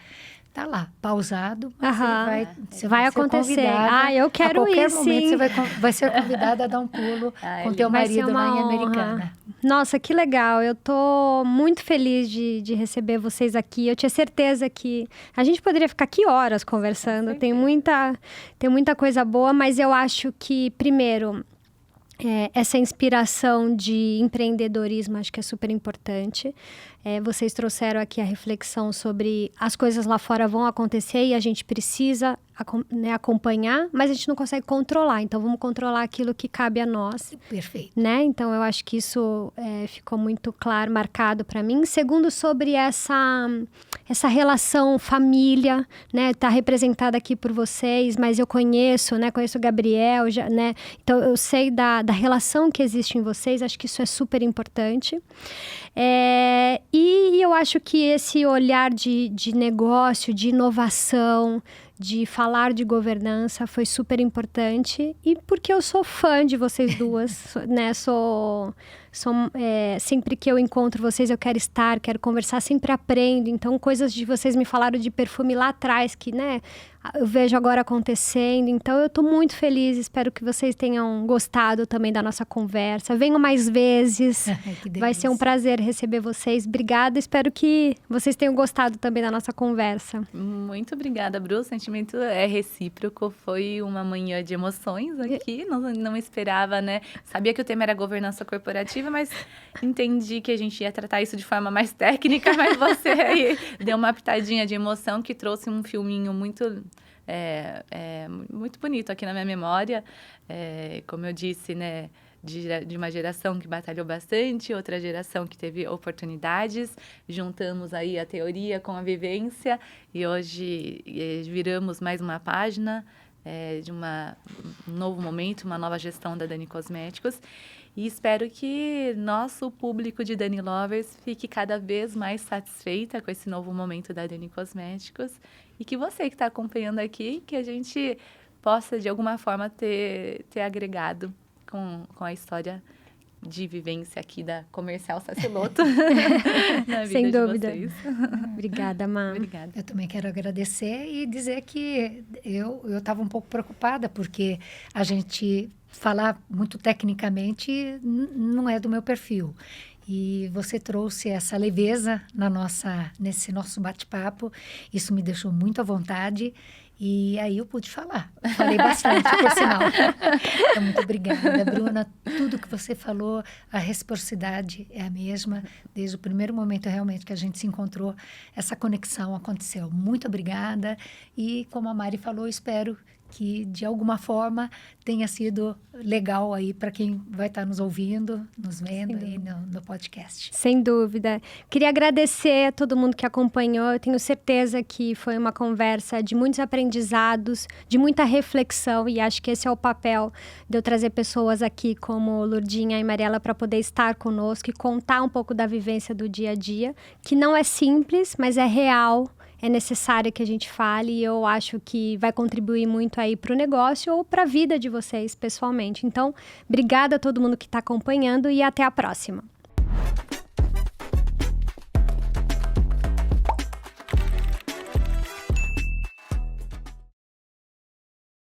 Tá lá, pausado, mas você vai ser acontecer. convidada. Eu quero a qualquer ir, momento sim. você vai ser convidada a dar um pulo com teu marido lá em Americana. Nossa, que legal. Eu tô muito feliz de receber vocês aqui. Eu tinha certeza que a gente poderia ficar aqui horas conversando. Tem muita coisa boa, mas eu acho que, primeiro, essa inspiração de empreendedorismo acho que é super importante. Vocês trouxeram aqui a reflexão sobre as coisas lá fora vão acontecer e a gente precisa acompanhar, mas a gente não consegue controlar. Então, vamos controlar aquilo que cabe a nós. Perfeito. Né? Então, eu acho que isso ficou muito claro, marcado para mim. Segundo, sobre essa relação família, né? Tá representada aqui por vocês, mas eu conheço, né? Conheço o Gabriel, né? Então, eu sei da relação que existe em vocês. Acho que isso é super importante. E eu acho que esse olhar de negócio, de inovação, de falar de governança foi super importante. E porque eu sou fã de vocês duas, né? Sempre que eu encontro vocês, eu quero estar, quero conversar, sempre aprendo. Então, coisas de vocês me falaram de perfume lá atrás, que, né, eu vejo agora acontecendo. Então, eu tô muito feliz. Espero que vocês tenham gostado também da nossa conversa. Venham mais vezes. Vai ser um prazer receber vocês. Obrigada. Espero que vocês tenham gostado também da nossa conversa. Muito obrigada, Bru. O sentimento é recíproco. Foi uma manhã de emoções aqui. Não esperava, né? Sabia que o tema era governança corporativa, mas entendi que a gente ia tratar isso de forma mais técnica, mas você aí deu uma pitadinha de emoção que trouxe um filminho muito bonito aqui na minha memória. Como eu disse, né, de uma geração que batalhou bastante, outra geração que teve oportunidades. Juntamos aí a teoria com a vivência e hoje viramos mais uma página de um novo momento, uma nova gestão da Dani Cosméticos. E espero que nosso público de Dani Lovers fique cada vez mais satisfeita com esse novo momento da Dani Cosméticos. E que você que está acompanhando aqui, que a gente possa, de alguma forma, ter agregado com a história de vivência aqui da Comercial Saciloto na vida Sem dúvida. de vocês. Obrigada, Má. Obrigada. Eu também quero agradecer e dizer que eu estava um pouco preocupada, porque a gente falar muito tecnicamente não é do meu perfil. E você trouxe essa leveza nesse nosso bate-papo. Isso me deixou muito à vontade. E aí eu pude falar. Falei bastante, por sinal. Então, muito obrigada, Bruna. Tudo que você falou, a reciprocidade é a mesma. Desde o primeiro momento, realmente, que a gente se encontrou, essa conexão aconteceu. Muito obrigada. E, como a Mari falou, espero que, de alguma forma, tenha sido legal aí para quem vai estar nos ouvindo, nos vendo aí no podcast. Sem dúvida. Queria agradecer a todo mundo que acompanhou. Eu tenho certeza que foi uma conversa de muitos aprendizados, de muita reflexão, e acho que esse é o papel de eu trazer pessoas aqui como Lurdinha e Mariela para poder estar conosco e contar um pouco da vivência do dia a dia, que não é simples, mas é real. É necessário que a gente fale e eu acho que vai contribuir muito aí para o negócio ou para a vida de vocês pessoalmente. Então, obrigada a todo mundo que está acompanhando e até a próxima.